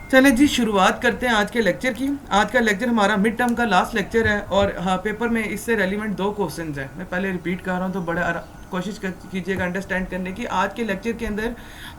चलें जी, शुरुआत करते हैं आज के लेक्चर की। आज का लेक्चर हमारा मिड टर्म का लास्ट लेक्चर है और हाँ, पेपर में इससे रेलिवेंट 2 क्वेश्चंस हैं। मैं पहले रिपीट कर रहा हूँ तो कोशिश कीजिएगा अंडरस्टैंड करने की। आज के लेक्चर के अंदर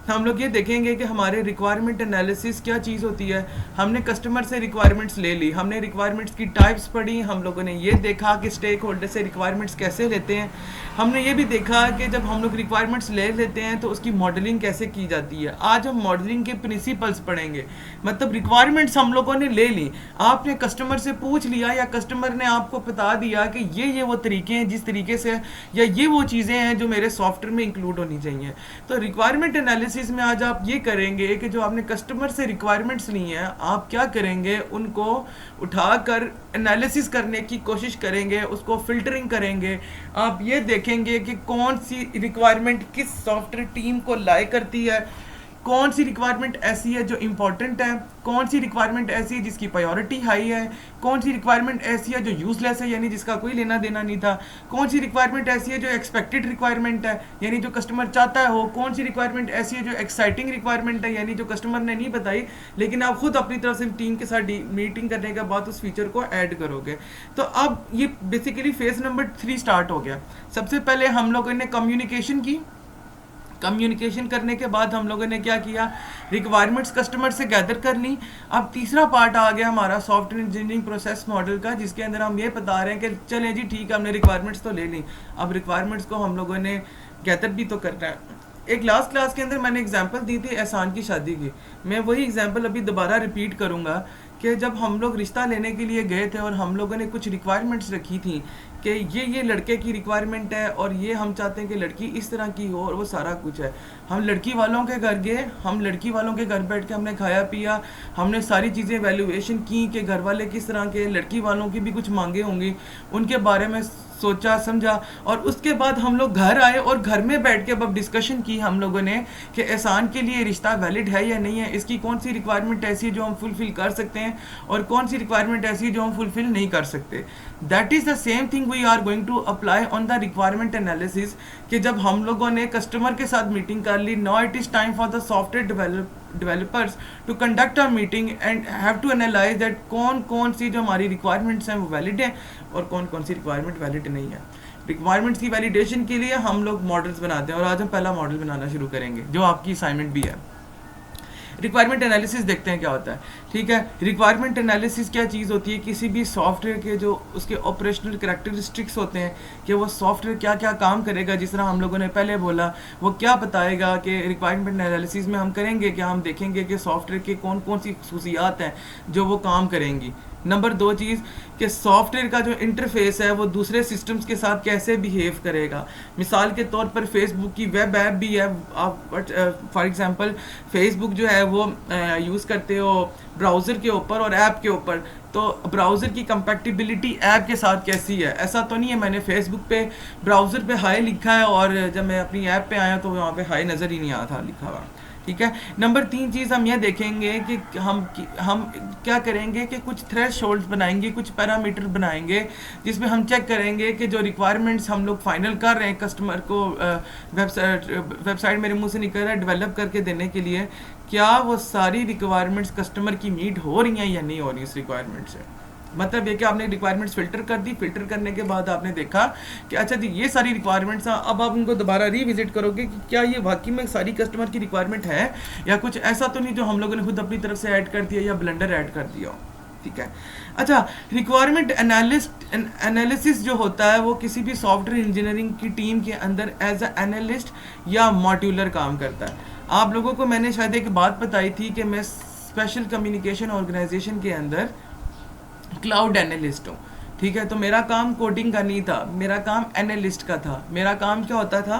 हम लोग ये देखेंगे कि हमारे रिक्वायरमेंट एनालिसिस क्या चीज़ होती है। हमने कस्टमर से रिक्वायरमेंट्स ले ली, हमने रिक्वायरमेंट्स की टाइप्स पढ़ी, हम लोगों ने ये देखा कि स्टेक होल्डर से रिक्वायरमेंट्स कैसे लेते हैं। हमने ये भी देखा कि जब हम लोग रिक्वायरमेंट्स ले लेते हैं तो उसकी मॉडलिंग कैसे की जाती है। आज हम मॉडलिंग के प्रिंसिपल्स पढ़ेंगे। मतलब रिक्वायरमेंट्स हम लोगों ने ले ली, आपने कस्टमर से पूछ लिया या कस्टमर ने आपको बता दिया कि ये वो तरीके हैं जिस तरीके से, या ये वो चीज़ें हैं जो मेरे सॉफ्टवेयर में इंक्लूड होनी चाहिए। तो रिक्वायरमेंट एनालिसिस में आज आप ये करेंगे कि जो आपने कस्टमर से रिक्वायरमेंट्स ली हैं, आप क्या करेंगे, उनको उठाकर एनालिसिस करने की कोशिश करेंगे, उसको फिल्टरिंग करेंगे। आप ये देखेंगे कि कौन सी रिक्वायरमेंट किस सॉफ्टवेयर टीम को लाइक करती है, कौन सी रिक्वायरमेंट ऐसी है जो इम्पोर्टेंट है, कौन सी रिक्वायरमेंट ऐसी है जिसकी प्रायोरिटी हाई है, कौन सी रिक्वायरमेंट ऐसी है जो यूजलेस है यानी जिसका कोई लेना देना नहीं था, कौन सी रिक्वायरमेंट ऐसी है जो एक्सपेक्टेड रिक्वायरमेंट है यानी जो कस्टमर चाहता है हो, कौन सी रिक्वायरमेंट ऐसी है जो एक्साइटिंग रिक्वायरमेंट है यानी जो कस्टमर ने नहीं बताई लेकिन आप खुद अपनी तरफ से टीम के साथ मीटिंग करने के बाद उस फीचर को ऐड करोगे। तो अब ये बेसिकली फेज नंबर 3 स्टार्ट हो गया। सबसे पहले हम लोगों ने कम्युनिकेशन की। कम्युनिकेशन करने के बाद हम लोगों ने क्या किया, रिक्वायरमेंट्स कस्टमर से गैदर कर ली। अब तीसरा पार्ट आ गया हमारा सॉफ्टवेयर इंजीनियरिंग प्रोसेस मॉडल का, जिसके अंदर हम ये बता रहे हैं कि चलें जी ठीक है, हमने रिक्वायरमेंट्स तो ले ली, अब रिक्वायरमेंट्स को हम लोगों ने गैदर भी तो करना है। एक लास्ट क्लास के अंदर मैंने एग्जांपल दी थी एहसान की शादी की, मैं वही एग्जांपल अभी दोबारा रिपीट करूंगा कि जब हम लोग रिश्ता लेने के लिए गए थे और हम लोगों ने कुछ रिक्वायरमेंट्स रखी थी कि ये लड़के की रिक्वायरमेंट है और ये हम चाहते हैं कि लड़की इस तरह की हो और वो सारा कुछ है। हम लड़की वालों के घर गए, हम लड़की वालों के घर बैठ के हमने खाया पिया, हमने सारी चीज़ें वैल्यूएशन की कि घर वाले किस तरह के, लड़की वालों की भी कुछ मांगे होंगी, उनके बारे में सोचा समझा और उसके बाद हम लोग घर आए और घर में बैठ के अब डिस्कशन की हम लोगों ने कि एहसान के लिए रिश्ता वैलिड है या नहीं है, इसकी कौन सी रिक्वायरमेंट ऐसी है जो हम फुलफिल कर सकते हैं और कौन सी रिक्वायरमेंट ऐसी है जो हम फुलफिल नहीं कर सकते। That is the same thing we are going to apply on the requirement analysis कि जब हम लोगों ने कस्टमर के साथ मीटिंग कर ली, now it is time for the software developers to conduct a meeting and have to analyze that कौन सी जो हमारी requirements हैं वो valid है और कौन सी requirement valid नहीं है। requirements की validation के लिए हम लोग मॉडल्स बनाते हैं और आज हम पहला मॉडल बनाना शुरू करेंगे जो आपकी असाइनमेंट भी है। रिक्वायरमेंट एनालिसिस देखते हैं क्या होता है। ठीक है, रिक्वायरमेंट एनालिसिस क्या चीज़ होती है, किसी भी सॉफ्टवेयर के जो उसके ऑपरेशनल करैक्टरिस्टिक्स होते हैं कि वो सॉफ्टवेयर क्या क्या काम करेगा। जिस तरह हम लोगों ने पहले बोला, वो क्या बताएगा कि रिक्वायरमेंट एनालिसिस में हम करेंगे क्या, हम देखेंगे कि सॉफ्टवेयर के कौन सी खसूसियात हैं जो वो काम करेंगी। नंबर 2 चीज़ कि सॉफ्टवेयर का जो इंटरफेस है वो दूसरे सिस्टम्स के साथ कैसे बिहेव करेगा। मिसाल के तौर पर फेसबुक की वेब ऐप भी है, आप फॉर एग्जांपल फेसबुक जो है वो यूज़ करते हो ब्राउज़र के ऊपर और ऐप के ऊपर, तो ब्राउज़र की कंपैटिबिलिटी ऐप के साथ कैसी है। ऐसा तो नहीं है मैंने फेसबुक पे ब्राउज़र पे हाई लिखा है और जब मैं अपनी ऐप पे आया तो वहाँ पे हाई नज़र ही नहीं आया था लिखा हुआ। ठीक है, नंबर 3 चीज़ हम यह देखेंगे कि हम क्या करेंगे कि कुछ थ्रेशोल्ड्स बनाएंगे, कुछ पैरामीटर बनाएंगे जिसमें हम चेक करेंगे कि जो रिक्वायरमेंट्स हम लोग फाइनल कर रहे हैं कस्टमर को वेबसाइट मेरे मुंह से निकल रहा है डेवलप करके देने के लिए, क्या वो सारी रिक्वायरमेंट्स कस्टमर की मीट हो रही हैं या नहीं हो रही इस रिक्वायरमेंट से। मतलब ये कि आपने रिक्वायरमेंट्स फिल्टर कर दी, फिल्टर करने के बाद आपने देखा कि अच्छा जी ये सारी रिक्वायरमेंट्स हैं, अब आप उनको दोबारा रिविजिट करोगे कि क्या ये वाकई में सारी कस्टमर की रिक्वायरमेंट है या कुछ ऐसा तो नहीं जो हम लोगों ने खुद अपनी तरफ से ऐड कर दिया या ब्लेंडर ऐड कर दिया। ठीक है, अच्छा रिक्वायरमेंट एनालिसिस जो होता है वो किसी भी सॉफ्टवेयर इंजीनियरिंग की टीम के अंदर एज अ एनालिस्ट या मॉड्यूलर काम करता है। आप लोगों को मैंने शायद एक बात बताई थी कि मैं स्पेशल कम्युनिकेशन ऑर्गेनाइजेशन के अंदर क्लाउड एनालिस्ट हूँ। ठीक है, तो मेरा काम कोडिंग का नहीं था, मेरा काम एनालिस्ट का था। मेरा काम क्या होता था,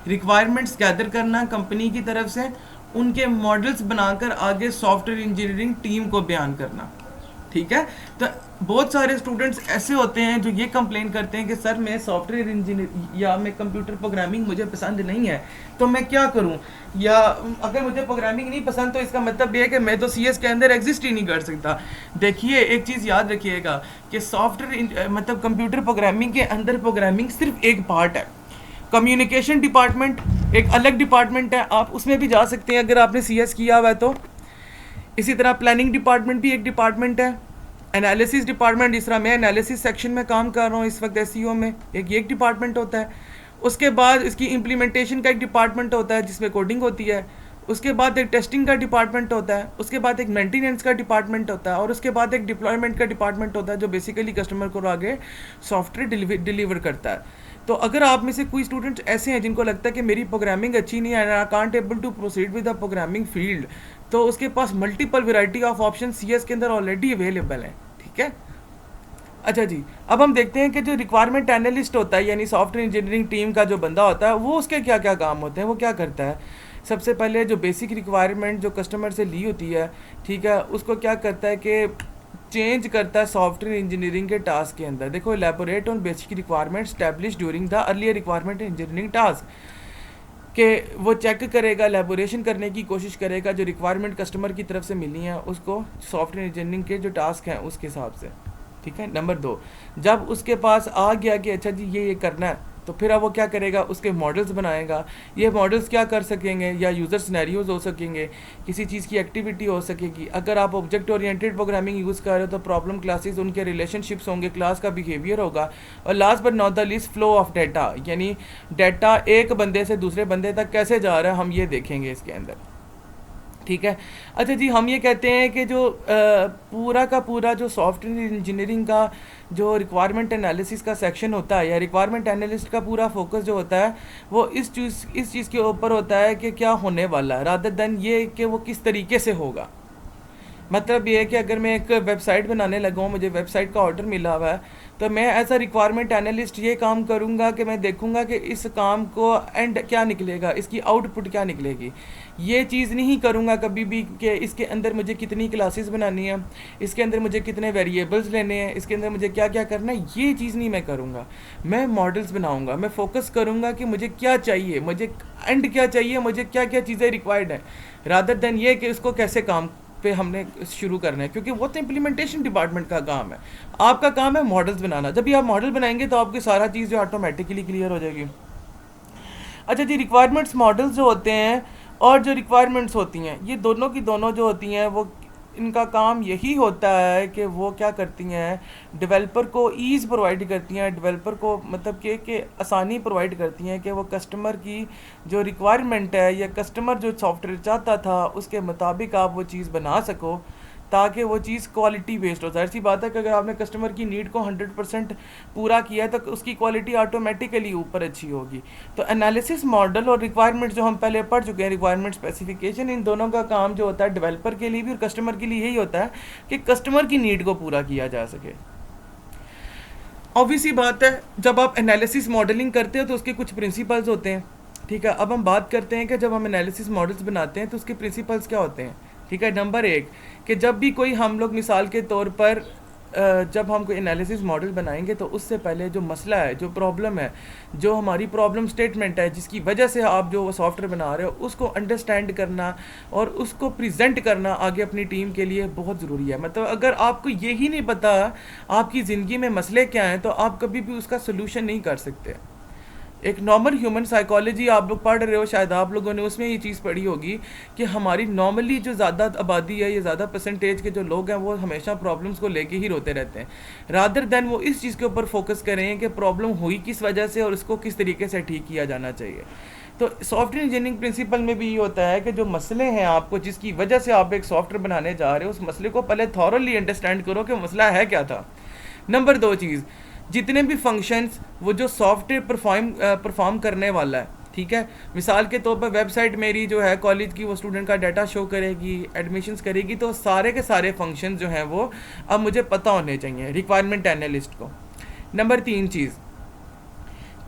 रिक्वायरमेंट्स गैदर करना कंपनी की तरफ से, उनके मॉडल्स बनाकर आगे सॉफ्टवेयर इंजीनियरिंग टीम को बयान करना। ठीक है, तो बहुत सारे स्टूडेंट्स ऐसे होते हैं जो ये कंप्लेन करते हैं कि सर मैं सॉफ्टवेयर इंजीनियर या मैं कंप्यूटर प्रोग्रामिंग मुझे पसंद नहीं है तो मैं क्या करूं, या अगर मुझे प्रोग्रामिंग नहीं पसंद तो इसका मतलब ये है कि मैं तो सीएस के अंदर एग्जिस्ट ही नहीं कर सकता। देखिए एक चीज़ याद रखिएगा कि सॉफ्टवेयर मतलब कंप्यूटर प्रोग्रामिंग के अंदर प्रोग्रामिंग सिर्फ एक पार्ट है। कम्युनिकेशन डिपार्टमेंट एक अलग डिपार्टमेंट है, आप उसमें भी जा सकते हैं अगर आपने सीएस किया हुआ है तो। इसी तरह प्लानिंग डिपार्टमेंट भी एक डिपार्टमेंट है, एनालिसिस डिपार्टमेंट, जिस तरह मैं एनालिसिस सेक्शन में काम कर रहा हूँ इस वक्त एसईओ में, एक डिपार्टमेंट होता है। उसके बाद इसकी इम्प्लीमेंटेशन का एक डिपार्टमेंट होता है जिसमें कोडिंग होती है। उसके बाद एक टेस्टिंग का डिपार्टमेंट होता है। उसके बाद एक मेंटेनेंस का डिपार्टमेंट होता है। और उसके बाद एक डिप्लॉयमेंट का डिपार्टमेंट होता है जो बेसिकली कस्टमर को आगे सॉफ्टवेयर डिलीवर करता है। तो अगर आप में से कोई स्टूडेंट्स ऐसे हैं जिनको लगता है कि मेरी प्रोग्रामिंग अच्छी नहीं है, I can't able to proceed with the programming field, तो उसके पास multiple variety of option CS के अंदर ऑलरेडी अवेलेबल हैं। ठीक है, अच्छा जी, अब हम देखते हैं कि जो रिक्वायरमेंट एनालिस्ट होता है यानी सॉफ्टवेयर इंजीनियरिंग टीम का जो बंदा होता है वो उसके क्या क्या काम होते हैं, वो क्या करता है। सबसे पहले जो बेसिक रिक्वायरमेंट जो कस्टमर से ली होती है, ठीक है, उसको क्या करता है कि चेंज करता है सॉफ्टवेयर इंजीनियरिंग के टास्क के अंदर। देखो, elaborate on basic requirement establish during the earlier requirement engineering task, कि वो चेक करेगा, एलैबोरेशन करने की कोशिश करेगा जो रिक्वायरमेंट कस्टमर की तरफ से मिली हैं उसको सॉफ्टवेयर इंजीनियरिंग के जो टास्क हैं उसके हिसाब से। ठीक है, नंबर 2, जब उसके पास आ गया कि अच्छा जी ये करना है, तो फिर अब वो क्या करेगा, उसके मॉडल्स बनाएगा। ये मॉडल्स क्या कर सकेंगे, या यूज़र सिनेरियोज हो सकेंगे, किसी चीज़ की एक्टिविटी हो सकेगी। अगर आप ऑब्जेक्ट ओरिएंटेड प्रोग्रामिंग यूज़ कर रहे हो तो प्रॉब्लम क्लासेस, उनके रिलेशनशिप्स होंगे, क्लास का बिहेवियर होगा। और last but not the least, flow of data, यानी डाटा एक बंदे से दूसरे बंदे तक कैसे जा रहा है, हम ये देखेंगे इसके अंदर। ठीक है, अच्छा जी, हम ये कहते हैं कि जो पूरा का पूरा जो सॉफ्टवेयर इंजीनियरिंग का जो रिक्वायरमेंट एनालिसिस का सेक्शन होता है या रिक्वायरमेंट एनालिस्ट का पूरा फोकस जो होता है वो इस चीज़ के ऊपर होता है कि क्या होने वाला है, रादर देन ये कि वो किस तरीके से होगा। मतलब ये है कि अगर मैं एक वेबसाइट बनाने लगा हूँ, मुझे वेबसाइट का ऑर्डर मिला हुआ है, तो मैं एज अ रिक्वायरमेंट एनालिस्ट ये काम करूँगा कि मैं देखूँगा कि इस काम को एंड क्या निकलेगा, इसकी आउटपुट क्या निकलेगी। ये चीज़ नहीं करूँगा कभी भी कि इसके अंदर मुझे कितनी क्लासेस बनानी है, इसके अंदर मुझे कितने वेरिएबल्स लेने हैं, इसके अंदर मुझे क्या क्या करना है, ये चीज़ नहीं मैं करूँगा। मैं मॉडल्स बनाऊँगा, मैं फोकस करूँगा कि मुझे क्या चाहिए, मुझे एंड क्या चाहिए, मुझे क्या क्या चीज़ें रिक्वायर्ड हैं, रादर देन ये कि इसको कैसे काम पे हमने शुरू करना है, क्योंकि वो तो इम्प्लीमेंटेशन डिपार्टमेंट का काम है। आपका काम है मॉडल्स बनाना। जब भी आप मॉडल बनाएंगे तो आपकी सारा चीज़ जो ऑटोमेटिकली क्लियर हो जाएगी। अच्छा जी, रिक्वायरमेंट्स मॉडल्स जो होते हैं और जो रिक्वायरमेंट्स होती हैं, ये दोनों की दोनों जो होती हैं वो इनका काम यही होता है कि वो क्या करती हैं, डेवलपर को ईज़ प्रोवाइड करती हैं, डेवलपर को मतलब कि आसानी प्रोवाइड करती हैं कि वो कस्टमर की जो रिक्वायरमेंट है या कस्टमर जो सॉफ्टवेयर चाहता था उसके मुताबिक आप वो चीज़ बना सको, ताकि वो चीज़ क्वालिटी बेस्ड हो। जाहिर सी बात है कि अगर आपने कस्टमर की नीड को 100% पूरा किया है तो उसकी क्वालिटी ऑटोमेटिकली ऊपर अच्छी होगी। तो एनालिसिस मॉडल और रिक्वायरमेंट जो हम पहले पढ़ चुके हैं, रिक्वायरमेंट स्पेसिफिकेशन, इन दोनों का काम जो होता है डेवलपर के लिए भी और कस्टमर के लिए यही होता है कि कस्टमर की नीड को पूरा किया जा सके। ऑब्वियसली बात है, जब आप एनालिसिस मॉडलिंग करते हो तो उसके कुछ प्रिंसिपल्स होते हैं। ठीक है, अब हम बात करते हैं कि जब हम एनालिसिस मॉडल्स बनाते हैं तो उसके प्रिंसिपल्स क्या होते हैं। ठीक है, नंबर 1 कि जब भी कोई हम लोग मिसाल के तौर पर जब हम कोई एनालिसिस मॉडल बनाएंगे तो उससे पहले जो मसला है, जो प्रॉब्लम है, जो हमारी प्रॉब्लम स्टेटमेंट है जिसकी वजह से आप जो सॉफ्टवेयर बना रहे हो उसको अंडरस्टैंड करना और उसको प्रेजेंट करना आगे अपनी टीम के लिए बहुत ज़रूरी है। मतलब अगर आपको यही नहीं पता आपकी ज़िंदगी में मसले क्या हैं तो आप कभी भी उसका सोल्यूशन नहीं कर सकते। एक नॉर्मल ह्यूमन साइकोलॉजी आप लोग पढ़ रहे हो, शायद आप लोगों ने उसमें ये चीज़ पढ़ी होगी कि हमारी नॉर्मली जो ज़्यादा आबादी है या ज़्यादा परसेंटेज के जो लोग हैं वो हमेशा प्रॉब्लम्स को लेके ही रोते रहते हैं, रादर देन वो इस चीज़ के ऊपर फोकस करें कि प्रॉब्लम हुई किस वजह से और उसको किस तरीके से ठीक किया जाना चाहिए। तो सॉफ्टवेयर इंजीनियरिंग प्रिंसिपल में भी ये होता है कि जो मसले हैं आपको जिसकी वजह से आप एक सॉफ्टवेयर बनाने जा रहे हो उस मसले को पहले थॉरली अंडरस्टैंड करो कि मसला है क्या था। नंबर 2 चीज़, जितने भी फंक्शंस वो जो सॉफ्टवेयर परफॉर्म करने वाला है, ठीक है, मिसाल के तौर पर वेबसाइट मेरी जो है कॉलेज की वो स्टूडेंट का डाटा शो करेगी, एडमिशन्स करेगी, तो सारे के सारे फंक्शंस जो हैं वो अब मुझे पता होने चाहिए रिक्वायरमेंट एनालिस्ट को। नंबर 3 चीज़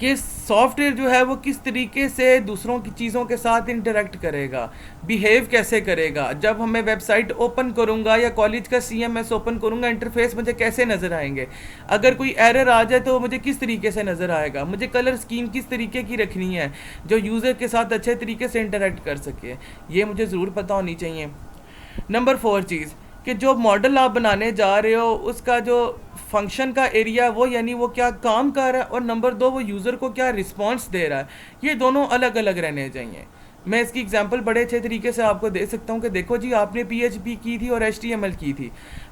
कि सॉफ्टवेयर जो है वो किस तरीके से दूसरों की चीज़ों के साथ इंटरेक्ट करेगा, बिहेव कैसे करेगा। जब हमें वेबसाइट ओपन करूँगा या कॉलेज का CMS ओपन करूँगा, इंटरफेस मुझे कैसे नज़र आएंगे, अगर कोई एरर आ जाए तो मुझे किस तरीके से नज़र आएगा, मुझे कलर स्कीम किस तरीके की रखनी है जो यूज़र के साथ अच्छे तरीके से इंटरेक्ट कर सके, ये मुझे ज़रूर पता होनी चाहिए। नंबर 4 चीज़ कि जो मॉडल आप बनाने जा रहे हो उसका जो फंक्शन का एरिया वो यानी वो क्या काम कर रहा है, और नंबर 2 वो यूज़र को क्या रिस्पांस दे रहा है, ये दोनों अलग अलग रहने चाहिए। मैं इसकी एग्जांपल बड़े अच्छे तरीके से आपको दे सकता हूँ कि देखो जी, आपने पीएचपी की थी और एचटीएमएल की थी।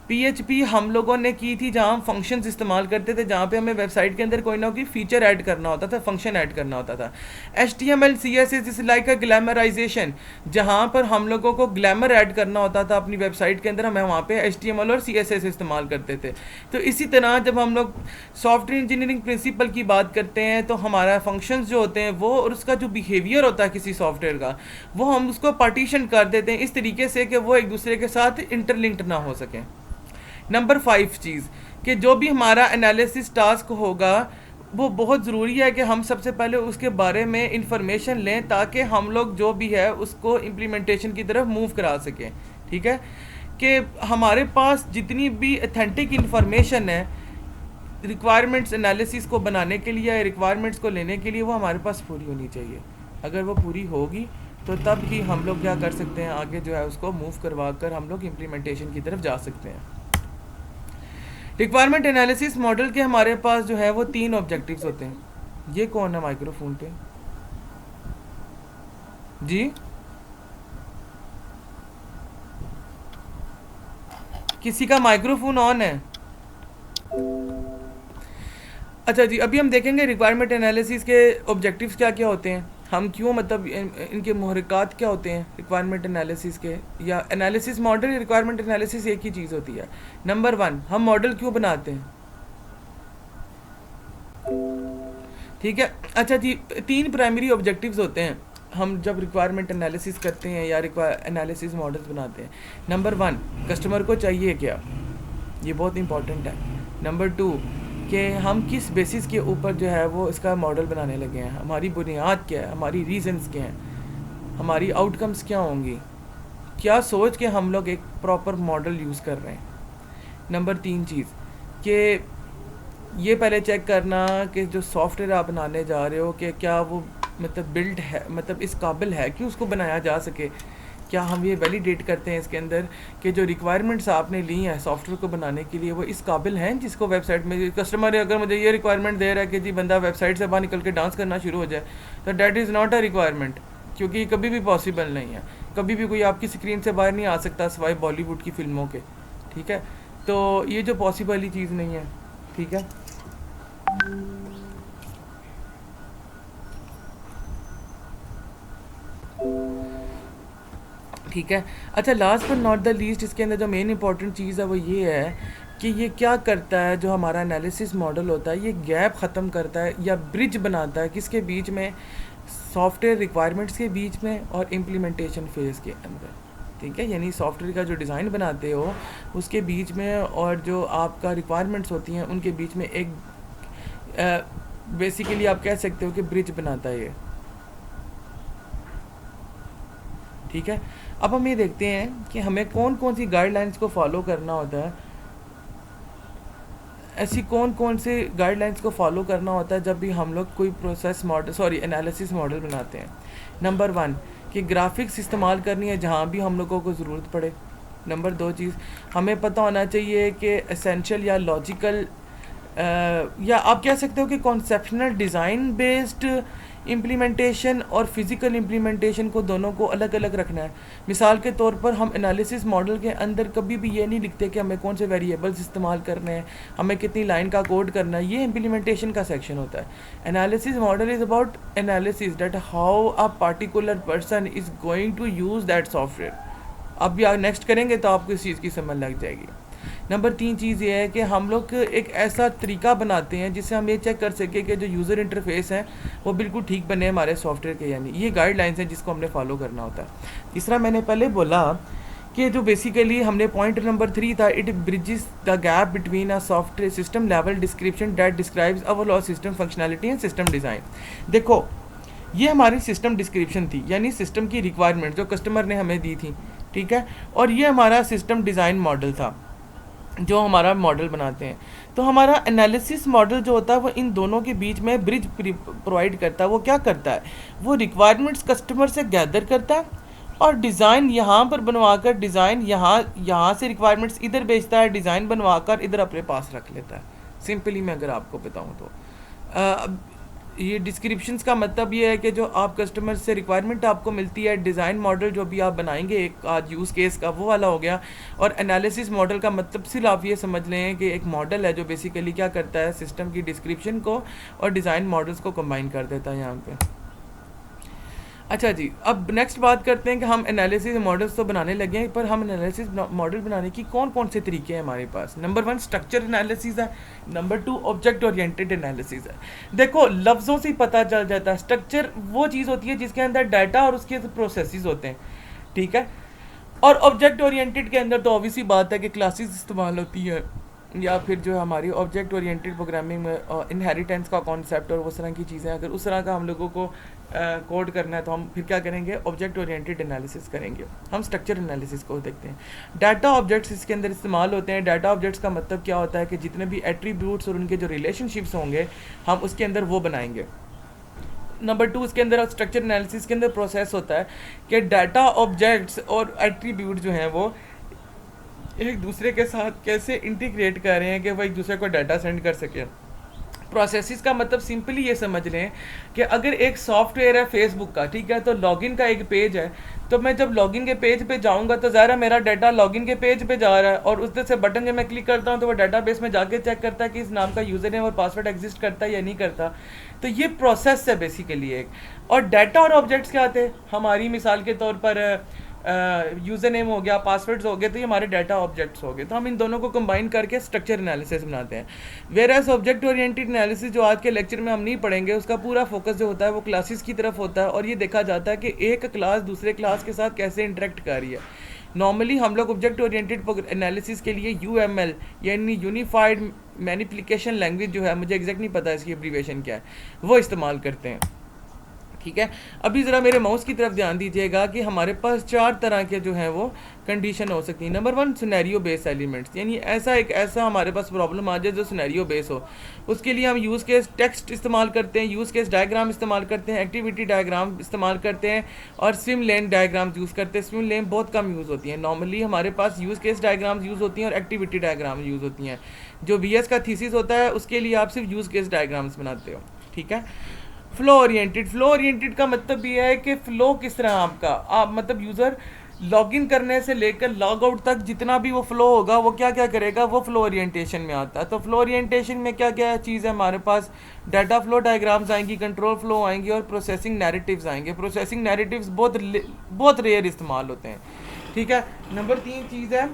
पीएचपी हम लोगों ने की थी जहाँ हम फंक्शंस इस्तेमाल करते थे, जहाँ पे हमें वेबसाइट के अंदर कोई ना कोई फीचर ऐड करना होता था, फंक्शन ऐड करना होता था। HTML CSS is like a glamorization, जहाँ पर हम लोगों को ग्लैमर ऐड करना होता था अपनी वेबसाइट के अंदर, हमें वहाँ पे एचटीएमएल और सीएसएस इस्तेमाल करते थे। तो इसी तरह जब हम लोग सॉफ्टवेयर इंजीनियरिंग प्रिंसिपल की बात करते हैं तो हमारा फंक्शंस जो होते हैं वो और उसका जो बिहेवियर होता है किसी सॉफ्टवेयर का, वो हम उसको पार्टीशन कर देते हैं इस तरीके से कि वो एक दूसरे के साथ इंटरलिंक्ड ना हो सकें। नंबर 5 चीज़ कि जो भी हमारा एनालिसिस टास्क होगा वो बहुत ज़रूरी है कि हम सबसे पहले उसके बारे में इंफॉर्मेशन लें ताकि हम लोग जो भी है उसको इम्प्लीमेंटेशन की तरफ मूव करा सकें। ठीक है, कि हमारे पास जितनी भी अथेंटिक इंफॉर्मेशन है रिक्वायरमेंट्स एनालिसिस को बनाने के लिए या रिक्वायरमेंट्स को लेने के लिए, वो हमारे पास पूरी होनी चाहिए। अगर वो पूरी होगी तो तब ही हम लोग क्या कर सकते हैं, आगे जो है उसको मूव करवा कर हम लोग इम्प्लीमेंटेशन की तरफ जा सकते हैं। रिक्वायरमेंट एनालिसिस मॉडल के हमारे पास जो है वो 3 ऑब्जेक्टिव्स होते हैं। ये कौन है माइक्रोफोन पे जी? किसी का माइक्रोफोन ऑन है? अच्छा जी, अभी हम देखेंगे रिक्वायरमेंट एनालिसिस के ऑब्जेक्टिव्स क्या क्या होते हैं, हम क्यों मतलब इनके मुहर्रिकात क्या होते हैं रिक्वायरमेंट एनालिसिस के, या एनालिसिस मॉडल या रिक्वायरमेंट एनालिसिस एक ही चीज़ होती है। नंबर 1, हम मॉडल क्यों बनाते हैं? ठीक है, अच्छा जी, 3 प्राइमरी ऑब्जेक्टिव्स होते हैं हम जब रिक्वायरमेंट एनालिसिस करते हैं या एनालिसिस मॉडल्स बनाते हैं। नंबर 1, कस्टमर को चाहिए क्या, ये बहुत इंपॉर्टेंट है। नंबर 2, कि हम किस बेसिस के ऊपर जो है वो इसका मॉडल बनाने लगे हैं, हमारी बुनियाद क्या है, हमारी रीजंस क्या हैं, हमारी आउटकम्स क्या होंगी, क्या सोच के हम लोग एक प्रॉपर मॉडल यूज़ कर रहे हैं। नंबर 3 चीज़ कि ये पहले चेक करना कि जो सॉफ्टवेयर आप बनाने जा रहे हो कि क्या वो मतलब बिल्ड है, मतलब इस काबिल है कि उसको बनाया जा सके। क्या हम ये वैलिडेट करते हैं इसके अंदर कि जो रिक्वायरमेंट्स आपने ली हैं सॉफ्टवेयर को बनाने के लिए वो इस काबिल हैं जिसको वेबसाइट में कस्टमर अगर मुझे ये रिक्वायरमेंट दे रहा है कि जी बंदा वेबसाइट से बाहर निकल के डांस करना शुरू हो जाए, तो that is not a requirement, क्योंकि ये कभी भी पॉसिबल नहीं है। कभी भी कोई आपकी स्क्रीन से बाहर नहीं आ सकता सिवाय बॉलीवुड की फिल्मों के। ठीक है, तो ये जो पॉसिबल ही चीज़ नहीं है। ठीक है, ठीक है। अच्छा, last but not the least इसके अंदर जो मेन इंपॉर्टेंट चीज़ है वो ये है कि ये क्या करता है, जो हमारा एनालिसिस मॉडल होता है ये गैप ख़त्म करता है या ब्रिज बनाता है किसके बीच में, सॉफ्टवेयर रिक्वायरमेंट्स के बीच में और इम्प्लीमेंटेशन फेज़ के अंदर। ठीक है, यानी सॉफ्टवेयर का जो डिज़ाइन बनाते हो उसके बीच में और जो आपका रिक्वायरमेंट्स होती हैं उनके बीच में एक बेसिकली आप कह सकते हो कि ब्रिज बनाता है ये। ठीक है, अब हम ये देखते हैं कि हमें कौन कौन सी गाइडलाइंस को फॉलो करना होता है, ऐसी कौन कौन से गाइडलाइंस को फॉलो करना होता है जब भी हम लोग कोई प्रोसेस मॉडल एनालिसिस मॉडल बनाते हैं। नंबर 1 कि ग्राफिक्स इस्तेमाल करनी है जहाँ भी हम लोगों को ज़रूरत पड़े। नंबर 2 चीज़ हमें पता होना चाहिए कि एसेंशियल या लॉजिकल या आप कह सकते हो कि कॉन्सेप्शनल डिज़ाइन बेस्ड इम्प्लीमेंटेशन और फिज़िकल इम्प्लीमेंटेशन को दोनों को अलग अलग रखना है। मिसाल के तौर पर हम एनालिसिस मॉडल के अंदर कभी भी ये नहीं लिखते कि हमें कौन से वेरिएबल्स इस्तेमाल करने हैं, हमें कितनी लाइन का कोड करना है, ये इम्प्लीमेंटेशन का सेक्शन होता है। Analysis model is about analysis that how a particular person is going to use that software. अब या नेक्स्ट करेंगे तो आपको इस चीज़ की समझ लग जाएगी। नंबर 3 चीज़ ये है कि हम लोग एक ऐसा तरीका बनाते हैं जिससे हम ये चेक कर सकें कि जो यूज़र इंटरफेस है वो बिल्कुल ठीक बने हमारे सॉफ्टवेयर के, यानी ये गाइडलाइंस हैं जिसको हमने फॉलो करना होता है। तीसरा मैंने पहले बोला कि जो बेसिकली हमने पॉइंट नंबर 3 था, it bridges the gap between a software system level description that describes overall system functionality and system design. देखो, ये हमारी सिस्टम डिस्क्रिप्शन थी, यानी सिस्टम की रिक्वायरमेंट जो कस्टमर ने हमें दी थी। ठीक है, और ये हमारा सिस्टम डिज़ाइन मॉडल था जो हमारा मॉडल बनाते हैं। तो हमारा एनालिसिस मॉडल जो होता है वो इन दोनों के बीच में ब्रिज प्रोवाइड करता है। वो क्या करता है, वो रिक्वायरमेंट्स कस्टमर से गैदर करता है और डिज़ाइन यहाँ पर बनवा कर डिज़ाइन यहाँ से रिक्वायरमेंट्स इधर भेजता है, डिज़ाइन बनवा कर इधर अपने पास रख लेता है। सिंपली मैं अगर आपको बताऊँ तो ये डिस्क्रिप्शंस का मतलब ये है कि जो आप कस्टमर से रिक्वायरमेंट आपको मिलती है, डिज़ाइन मॉडल जो भी आप बनाएंगे एक आज यूज़ केस का, वो वाला हो गया। और एनालिसिस मॉडल का मतलब सिर्फ आप ये समझ लें कि एक मॉडल है जो बेसिकली क्या करता है, सिस्टम की डिस्क्रिप्शन को और डिज़ाइन मॉडल्स को कंबाइन कर देता है यहाँ पे। अच्छा जी, अब नेक्स्ट बात करते हैं कि हम एनालिसिस मॉडल्स तो बनाने लगे हैं, पर हम एनालिसिस मॉडल बनाने की कौन कौन से तरीके हैं हमारे पास। नंबर 1 स्ट्रक्चर एनालिसिस है, नंबर 2 ऑब्जेक्ट ओरिएंटेड एनालिसिस है। देखो लफ्ज़ों से ही पता चल जाता है, स्ट्रक्चर वो चीज़ होती है जिसके अंदर डाटा और उसके प्रोसेसेस होते हैं, ठीक है। और ऑब्जेक्ट ओरिएंटेड के अंदर तो ऑब्वियसली बात है कि क्लासेस इस्तेमाल होती है, या फिर जो हमारी ऑब्जेक्ट ओरिएंटेड प्रोग्रामिंग में इनहेरिटेंस का कॉन्सेप्ट और उस तरह की चीज़ें, अगर उस तरह का हम लोगों को कोड करना है तो हम फिर क्या करेंगे, ऑब्जेक्ट ओरिएंटेड एनालिसिस करेंगे। हम स्ट्रक्चर एनालिसिस को देखते हैं। डाटा ऑब्जेक्ट्स इसके अंदर इस्तेमाल होते हैं। डाटा ऑब्जेक्ट्स का मतलब क्या होता है कि जितने भी एट्रीब्यूट्स और उनके जो रिलेशनशिप्स होंगे हम उसके अंदर वो बनाएंगे। नंबर 2 इसके अंदर स्ट्रक्चर एनालिसिस के अंदर प्रोसेस होता है कि डाटा ऑब्जेक्ट्स और एट्रीब्यूट जो हैं वो एक दूसरे के साथ कैसे इंटीग्रेट कर रहे हैं कि वो एक दूसरे को डाटा सेंड कर सके। प्रोसेसेस का मतलब सिंपली ये समझ लें कि अगर एक सॉफ्टवेयर है फेसबुक का, ठीक है, तो लॉगिन का एक पेज है, तो मैं जब लॉगिन के पेज पे जाऊंगा तो ज़ाहिर है मेरा डाटा लॉगिन के पेज पे जा रहा है, और उससे से बटन जब मैं क्लिक करता हूँ तो वो डाटाबेस में जाके चेक करता है कि इस नाम का यूज़र नेम और पासवर्ड एग्जिस्ट करता है या नहीं करता। तो ये प्रोसेस है बेसिकली एक। और डाटा और ऑब्जेक्ट्स क्या आते हैं, हमारी मिसाल के तौर पर यूज़र नेम हो गया, पासवर्ड्स हो गए, तो ये हमारे डाटा ऑब्जेक्ट्स हो गए। तो हम इन दोनों को कंबाइन करके स्ट्रक्चर एनालिसिस बनाते हैं। Whereas object oriented analysis जो आज के लेक्चर में हम नहीं पढ़ेंगे, उसका पूरा फोकस जो होता है वो क्लासेस की तरफ होता है, और ये देखा जाता है कि एक क्लास दूसरे क्लास के साथ कैसे इंटरेक्ट कर रही है। नॉर्मली हम लोग ऑब्जेक्ट ओरिएंटेड एनालिसिस के लिए UML यानी यूनिफाइड मैनिपुलेशन लैंग्वेज जो है, मुझे एग्जैक्ट नहीं पता इसकी एब्रीविएशन क्या है, वो इस्तेमाल करते हैं, ठीक है। अभी ज़रा मेरे माउस की तरफ ध्यान दीजिएगा कि हमारे पास 4 तरह के जो हैं वो कंडीशन हो सकती है। नंबर 1 सिनेरियो बेस एलिमेंट्स, यानी ऐसा हमारे पास प्रॉब्लम आ जाए जो सिनेरियो बेस हो। उसके लिए हम यूज़ केस टेक्स्ट इस्तेमाल करते हैं, यूज़ केस डायग्राम इस्तेमाल करते हैं, एक्टिविटी डायग्राम इस्तेमाल करते हैं, और स्विम लेन डायग्राम्स यूज़ करते हैं। स्विम लेन बहुत कम यूज़ होती है। नॉर्मली हमारे पास यूज़ केस डायग्राम्स यूज़ होती हैं और एक्टिविटी डायग्राम यूज़ होती हैं। जो BS का थीसिस होता है उसके लिए आप सिर्फ यूज़ केस डायग्राम्स बनाते हो, ठीक है। फ्लो ओरिएंटेड का मतलब ये है कि फ्लो किस तरह आपका आप मतलब यूज़र लॉगिन करने से लेकर लॉग आउट तक जितना भी वो फ्लो होगा वो क्या क्या करेगा, वो फ्लो ओरिएंटेशन में आता है। तो फ्लो ओरिएंटेशन में क्या क्या चीज़ है हमारे पास, डाटा फ्लो डायग्राम्स आएंगी, कंट्रोल फ्लो आएंगी, और प्रोसेसिंग नैरेटिव्स आएंगे। प्रोसेसिंग नैरेटिव्स बहुत रेयर इस्तेमाल होते हैं, ठीक है। नंबर 3 चीज़ है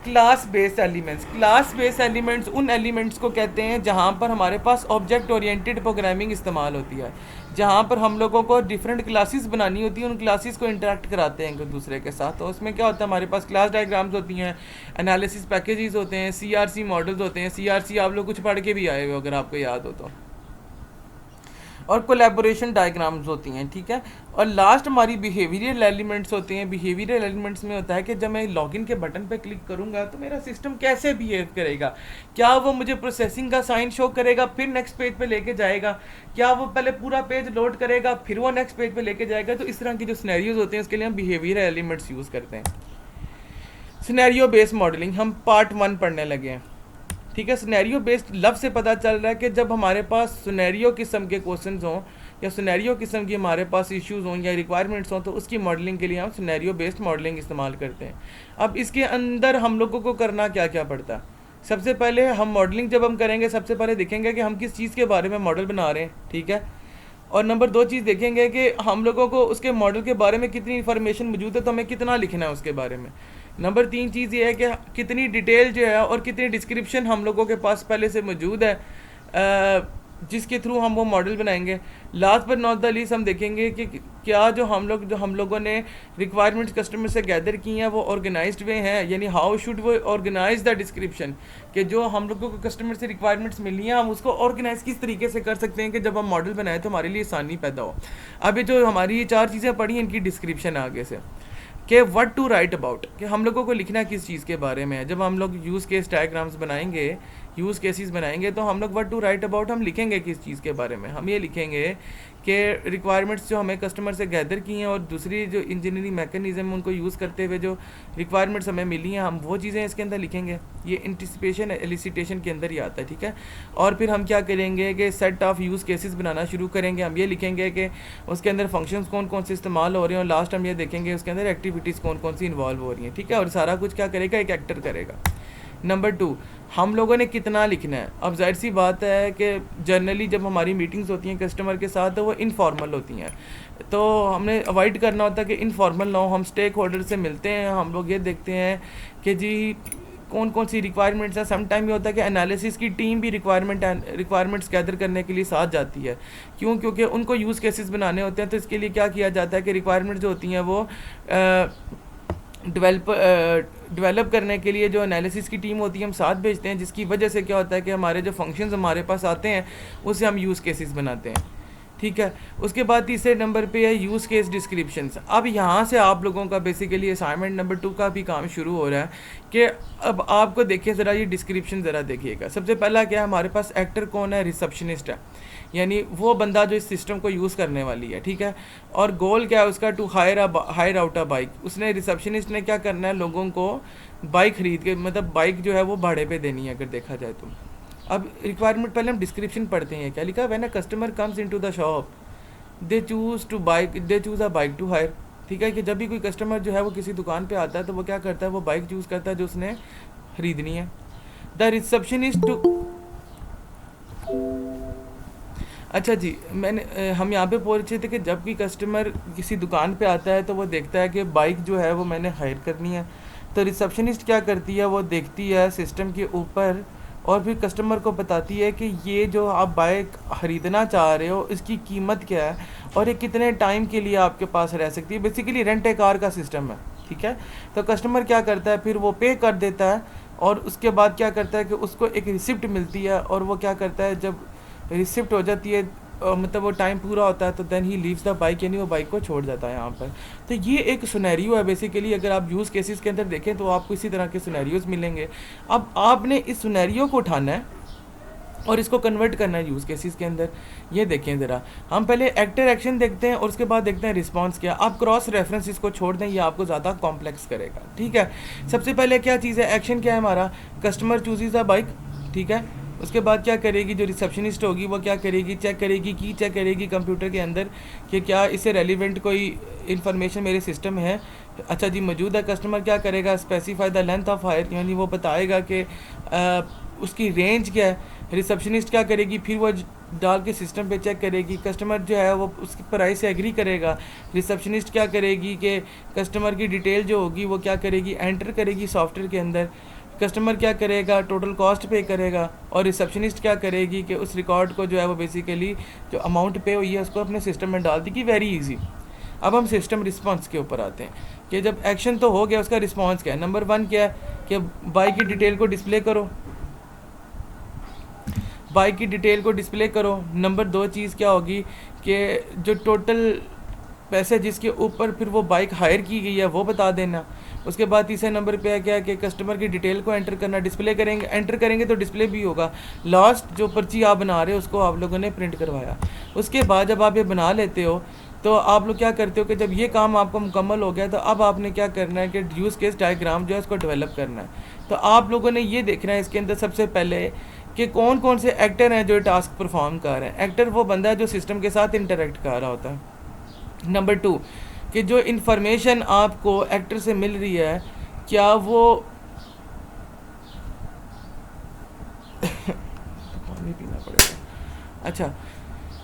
class based elements. Class based elements उन एलिमेंट्स को कहते हैं जहाँ पर हमारे पास ऑब्जेक्ट ओरिएंटेड प्रोग्रामिंग इस्तेमाल होती है, जहाँ पर हम लोगों को डिफरेंट क्लासेस बनानी होती हैं, उन क्लासेस को इंटरेक्ट कराते हैं एक दूसरे के साथ। तो उसमें क्या होता है, हमारे पास क्लास डायग्राम्स होती हैं, एनालिसिस पैकेजेस होते हैं, CRC मॉडल्स होते हैं। CRC आप लोग कुछ पढ़ के भी आए हो अगर आपको याद हो तो, और कोलैबोरेशन डायग्राम्स होती हैं, ठीक है। और लास्ट हमारी बिहेवियरल एलिमेंट्स होते हैं। बिहेवियरल एलिमेंट्स में होता है कि जब मैं लॉगिन के बटन पे क्लिक करूंगा तो मेरा सिस्टम कैसे बिहेव करेगा। क्या वो मुझे प्रोसेसिंग का साइन शो करेगा फिर नेक्स्ट पेज पे लेके जाएगा, क्या वो पहले पूरा पेज लोड करेगा फिर वो नेक्स्ट पेज पे लेके जाएगा। तो इस तरह की जो सिनेरियोज होते हैं उसके लिए हम बिहेवियरल एलिमेंट्स यूज़ करते हैं। सिनेरियो बेस्ड मॉडलिंग हम पार्ट 1 पढ़ने लगे हैं, ठीक है। सिनेरियो बेस्ड लफ्ज़ से पता चल रहा है कि जब हमारे पास सिनेरियो किस्म के क्वेश्चंस हों या सिनेरियो किस्म की हमारे पास इश्यूज़ हों या रिक्वायरमेंट्स हों, तो उसकी मॉडलिंग के लिए हम सिनेरियो बेस्ड मॉडलिंग इस्तेमाल करते हैं। अब इसके अंदर हम लोगों को करना क्या क्या पड़ता है। सबसे पहले हम मॉडलिंग जब हम करेंगे, सबसे पहले देखेंगे कि हम किस चीज़ के बारे में मॉडल बना रहे हैं, ठीक है। और नंबर 2 चीज़ देखेंगे कि हम लोगों को उसके मॉडल के बारे में कितनी इन्फॉर्मेशन मौजूद है, तो हमें कितना लिखना है उसके बारे में। नंबर 3 चीज़ ये है कि कितनी डिटेल जो है और कितनी डिस्क्रिप्शन हम लोगों के पास पहले से मौजूद है जिसके थ्रू हम वो मॉडल बनाएंगे। Last but not the least हम देखेंगे कि क्या जो हम लोगों ने रिक्वायरमेंट्स कस्टमर से गैदर की हैं वो ऑर्गेनाइज्ड वे हैं, यानी हाउ शुड वो ऑर्गेनाइज द डिस्क्रिप्शन, कि जो हम लोगों को कस्टमर से रिक्वायरमेंट्स मिली हैं हम उसको ऑर्गेनाइज किस तरीके से कर सकते हैं कि जब हम मॉडल बनाए तो हमारे लिए आसानी पैदा हो। अब ये जो हमारी ये 4 चीज़ें पढ़ी इनकी डिस्क्रिप्शन आगे से कि व्हाट टू राइट अबाउट, कि हम लोगों को लिखना किस चीज़ के बारे में है। जब हम लोग यूज़ केस डायग्राम्स बनाएंगे यूज़ केसेस बनाएंगे तो हम लोग व्हाट टू राइट अबाउट हम लिखेंगे किस चीज़ के बारे में, हम ये लिखेंगे कि रिक्वायरमेंट्स जो हमें कस्टमर से गैदर की हैं और दूसरी जो इंजीनियरिंग मैकेनिज्म उनको यूज़ करते हुए जो रिक्वायरमेंट्स हमें मिली हैं हम वो चीज़ें इसके अंदर लिखेंगे। ये एंटिसिपेशन एलिसिटेशन के अंदर ही आता है, ठीक है। और फिर हम क्या करेंगे कि सेट ऑफ यूज़ केसेस बनाना शुरू करेंगे। हम ये लिखेंगे कि उसके अंदर फंक्शंस कौन कौन से इस्तेमाल हो रहे हैं और लास्ट हम ये देखेंगे उसके अंदर एक्टिविटीज़ कौन कौन सी इन्वॉल्व हो रही हैं, ठीक है। और सारा कुछ क्या करेगा, एक एक्टर करेगा। नंबर 2, हम लोगों ने कितना लिखना है। अब जाहिर सी बात है कि जनरली जब हमारी मीटिंग्स होती हैं कस्टमर के साथ तो वो इनफॉर्मल होती हैं, तो हमने अवॉइड करना होता है कि इनफॉर्मल ना हो। हम स्टेक होल्डर से मिलते हैं, हम लोग ये देखते हैं कि जी कौन कौन सी रिक्वायरमेंट्स हैं। सम टाइम ये होता है कि एनालिसिस की टीम भी रिक्वायरमेंट्स गैदर करने के लिए साथ जाती है। क्यों? क्योंकि उनको यूज़ केसेस बनाने होते हैं। तो इसके लिए क्या किया जाता है कि रिक्वायरमेंट्स जो होती हैं वो डेवलप करने के लिए जो एनालिसिस की टीम होती है हम साथ भेजते हैं, जिसकी वजह से क्या होता है कि हमारे जो फंक्शंस हमारे पास आते हैं उससे हम यूज़ केसेस बनाते हैं, ठीक है। उसके बाद तीसरे नंबर पे है यूज़ केस डिस्क्रिप्शंस। अब यहाँ से आप लोगों का बेसिकली असाइनमेंट नंबर 2 का भी काम शुरू हो रहा है कि अब आपको देखिए ज़रा ये डिस्क्रिप्शन ज़रा देखिएगा। सबसे पहला क्या है, हमारे पास एक्टर कौन है, रिसेप्शनिस्ट है, यानी वो बंदा जो इस सिस्टम को यूज़ करने वाली है, ठीक है। और गोल क्या है उसका, to hire out a bike. उसने रिसेप्शनिस्ट ने क्या करना है, लोगों को बाइक खरीद के, मतलब बाइक जो है वो भाड़े पे देनी है अगर देखा जाए तो। अब रिक्वायरमेंट पहले हम डिस्क्रिप्शन पढ़ते हैं, क्या लिखा है, when a customer comes into the shop they choose a bike to hire, ठीक है। कि जब भी कोई कस्टमर जो है वो किसी दुकान पे आता है तो वो क्या करता है, वो बाइक चूज़ करता है जो उसने खरीदनी है। द रिसेप्शनिस्ट टू, अच्छा जी, हम यहाँ पे बोल रहे थे कि जब भी कस्टमर किसी दुकान पे आता है तो वो देखता है कि बाइक जो है वो मैंने हायर करनी है। तो रिसेप्शनिस्ट क्या करती है, वो देखती है सिस्टम के ऊपर और फिर कस्टमर को बताती है कि ये जो आप बाइक ख़रीदना चाह रहे हो इसकी कीमत क्या है और ये कितने टाइम के लिए आपके पास रह सकती है। बेसिकली रेंट ए कार का सिस्टम है, ठीक है। तो कस्टमर क्या करता है, फिर वो पे कर देता है और उसके बाद क्या करता है कि उसको एक रिसिप्ट मिलती है और वो क्या करता है, जब रिसिप्ट हो जाती है मतलब वो टाइम पूरा होता है तो then he leaves the bike, यानी वो बाइक को छोड़ जाता है यहाँ पर। तो ये एक सिनेरियो है बेसिकली। अगर आप यूज़ केसेस के अंदर देखें तो आपको इसी तरह के सिनेरियोज मिलेंगे। अब आपने इस सिनेरियो को उठाना है और इसको कन्वर्ट करना है यूज़ केसेस के अंदर। ये देखें ज़रा, हम पहले एक्टर एक्शन देखते हैं और उसके बाद देखते हैं रिस्पॉन्स क्या। आप क्रॉस रेफरेंस इसको छोड़ दें, ये आपको ज़्यादा कॉम्प्लेक्स करेगा, ठीक है। सबसे पहले क्या चीज़ है, एक्शन क्या है हमारा, कस्टमर चूजेज अ बाइक, ठीक है। उसके बाद क्या करेगी, जो रिसेप्शनिस्ट होगी वो क्या करेगी, चेक करेगी कंप्यूटर के अंदर कि क्या इससे रेलिवेंट कोई इन्फॉर्मेशन मेरे सिस्टम है। अच्छा जी, मौजूद है। कस्टमर क्या करेगा, specify the length of hire, यानी वो बताएगा कि उसकी रेंज क्या है। रिसेप्शनिस्ट क्या करेगी, फिर वो डाल के सिस्टम पे चेक करेगी, कस्टमर जो है वो उसकी प्राइस से एग्री करेगा। रिसेप्शनिस्ट क्या करेगी कि कस्टमर की डिटेल जो होगी वो क्या करेगी, एंटर करेगी सॉफ्टवेयर के अंदर। कस्टमर क्या करेगा, टोटल कॉस्ट पे करेगा। और रिसेप्शनिस्ट क्या करेगी कि उस रिकॉर्ड को जो है वो बेसिकली जो अमाउंट पे हुई है उसको अपने सिस्टम में डाल देगी। Very easy. अब हम सिस्टम रिस्पॉन्स के ऊपर आते हैं कि जब एक्शन तो हो गया, उसका रिस्पॉन्स क्या है। नंबर 1 क्या है कि बाइक की डिटेल को डिस्प्ले करो, बाइक की डिटेल को डिस्प्ले करो। नंबर 2 चीज़ क्या होगी कि जो टोटल पैसे जिसके ऊपर फिर वो बाइक हायर की गई है वो बता देना। उसके बाद तीसरे नंबर पे है क्या कि कस्टमर की डिटेल को एंटर करना, डिस्प्ले करेंगे, एंटर करेंगे तो डिस्प्ले भी होगा। लास्ट जो पर्ची आप बना रहे हो उसको आप लोगों ने प्रिंट करवाया। उसके बाद जब आप ये बना लेते हो तो आप लोग क्या करते हो कि जब ये काम आपको मुकम्मल हो गया तो अब आपने क्या करना है कि यूज़ केस डायग्राम जो है उसको डेवलप करना है। तो आप लोगों ने ये देखना है इसके अंदर सबसे पहले कि कौन कौन से एक्टर हैं जो टास्क परफॉर्म कर रहे हैं। एक्टर वो बंदा है जो सिस्टम के साथ इंटरेक्ट कर रहा होता है। नंबर 2 कि जो इन्फॉर्मेशन आपको एक्टर से मिल रही है क्या वो पानी पीना पड़ेगा। अच्छा,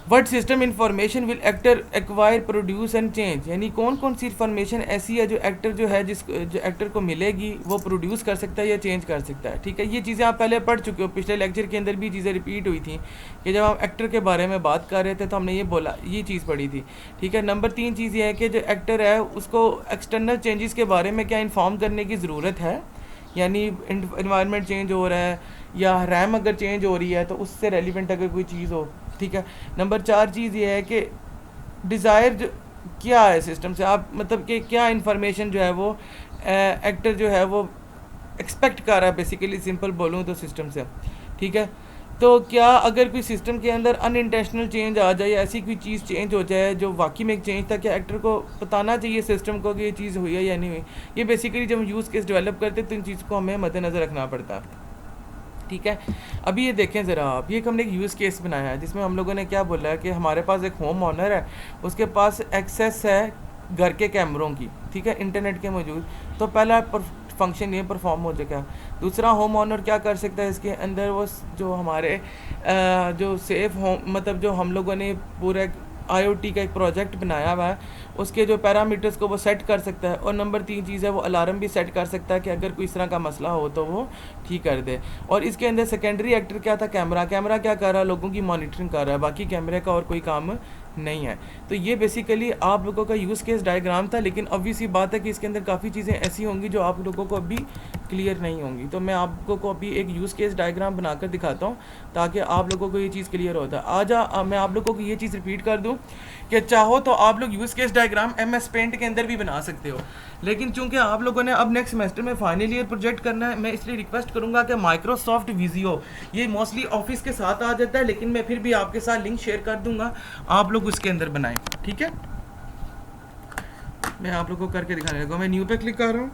what system information will actor acquire, produce and change, यानी कौन कौन सी इन्फॉर्मेशन ऐसी है जो एक्टर जो है जो एक्टर को मिलेगी वो प्रोड्यूस कर सकता है या चेंज कर सकता है, ठीक है। ये चीज़ें आप पहले पढ़ चुके हो, पिछले लेक्चर के अंदर भी चीज़ें रिपीट हुई थी कि जब हम एक्टर के बारे में बात कर रहे थे तो हमने ये बोला, ये चीज़ पढ़ी थी, ठीक है। नंबर 3 चीज़ ये है कि जो एक्टर है उसको एक्सटर्नल चेंजेस के बारे में क्या इन्फॉर्म करने की ज़रूरत है, यानी इन्वायरमेंट चेंज हो रहा है या रैम अगर चेंज हो रही है तो उससे रेलिवेंट अगर कोई चीज़ हो, ठीक है। नंबर 4 चीज़ ये है कि डिज़ायर क्या है सिस्टम से, आप मतलब कि क्या इन्फॉर्मेशन जो है वो एक्टर जो है वो एक्सपेक्ट कर रहा है, बेसिकली सिंपल बोलूँ तो सिस्टम से, ठीक है। तो क्या अगर कोई सिस्टम के अंदर अनइंटेंशनल चेंज आ जाए या ऐसी कोई चीज़ चेंज हो जाए जो वाकई में एक चेंज था, क्या एक्टर को बताना चाहिए सिस्टम को कि ये चीज़ हुई है या नहीं हुई? ये बेसिकली जब हम यूज़ केस डेवलप करते हैं तो इन चीज़ को हमें मद्देनज़र रखना पड़ता है, ठीक है। अभी ये देखें ज़रा आप, ये हमने एक यूज़ केस बनाया है जिसमें हम लोगों ने क्या बोला है कि हमारे पास एक होम ऑनर है, उसके पास एक्सेस है घर के कैमरों की, ठीक है, इंटरनेट के मौजूद। तो पहला फंक्शन ये परफॉर्म हो चुका है। दूसरा, होम ऑनर क्या कर सकता है इसके अंदर, वो जो हमारे जो सेफ होम, मतलब जो हम लोगों ने पूरा आईओटी का एक प्रोजेक्ट बनाया हुआ है, उसके जो पैरामीटर्स को वो सेट कर सकता है। और नंबर 3 चीज़ है, वो अलार्म भी सेट कर सकता है कि अगर कोई इस तरह का मसला हो तो वो ठीक कर दे। और इसके अंदर सेकेंडरी एक्टर क्या था, कैमरा क्या कर रहा है, लोगों की मॉनिटरिंग कर रहा है, बाकी कैमरे का और कोई काम नहीं है। तो ये बेसिकली आप लोगों का यूज़ केस डायग्राम था, लेकिन ऑब्वियस सी बात है कि इसके अंदर काफ़ी चीज़ें ऐसी होंगी जो आप लोगों को अभी क्लियर नहीं होंगी। तो मैं आप लोगों को अभी एक यूज़ केस डायग्राम बनाकर दिखाता हूँ ताकि आप लोगों को ये चीज़ क्लियर होता है। मैं आप लोगों को ये चीज़ रिपीट कर दूँ कि चाहो तो आप लोग use case diagram MS paint के अंदर भी बना सकते हो, लेकिन चूंकि आप लोगों ने अब नेक्स्ट सेमेस्टर में फाइनल ईयर प्रोजेक्ट करना है, मैं इसलिए रिक्वेस्ट करूंगा कि माइक्रोसॉफ्ट विजियो, ये मोस्टली ऑफिस के साथ आ जाता है, लेकिन मैं फिर भी आपके साथ लिंक शेयर कर दूंगा, आप लोग उसके अंदर बनाएं, ठीक है। मैं आप लोगों को करके दिखाने लगा, मैं न्यू पे क्लिक कर रहा हूँ।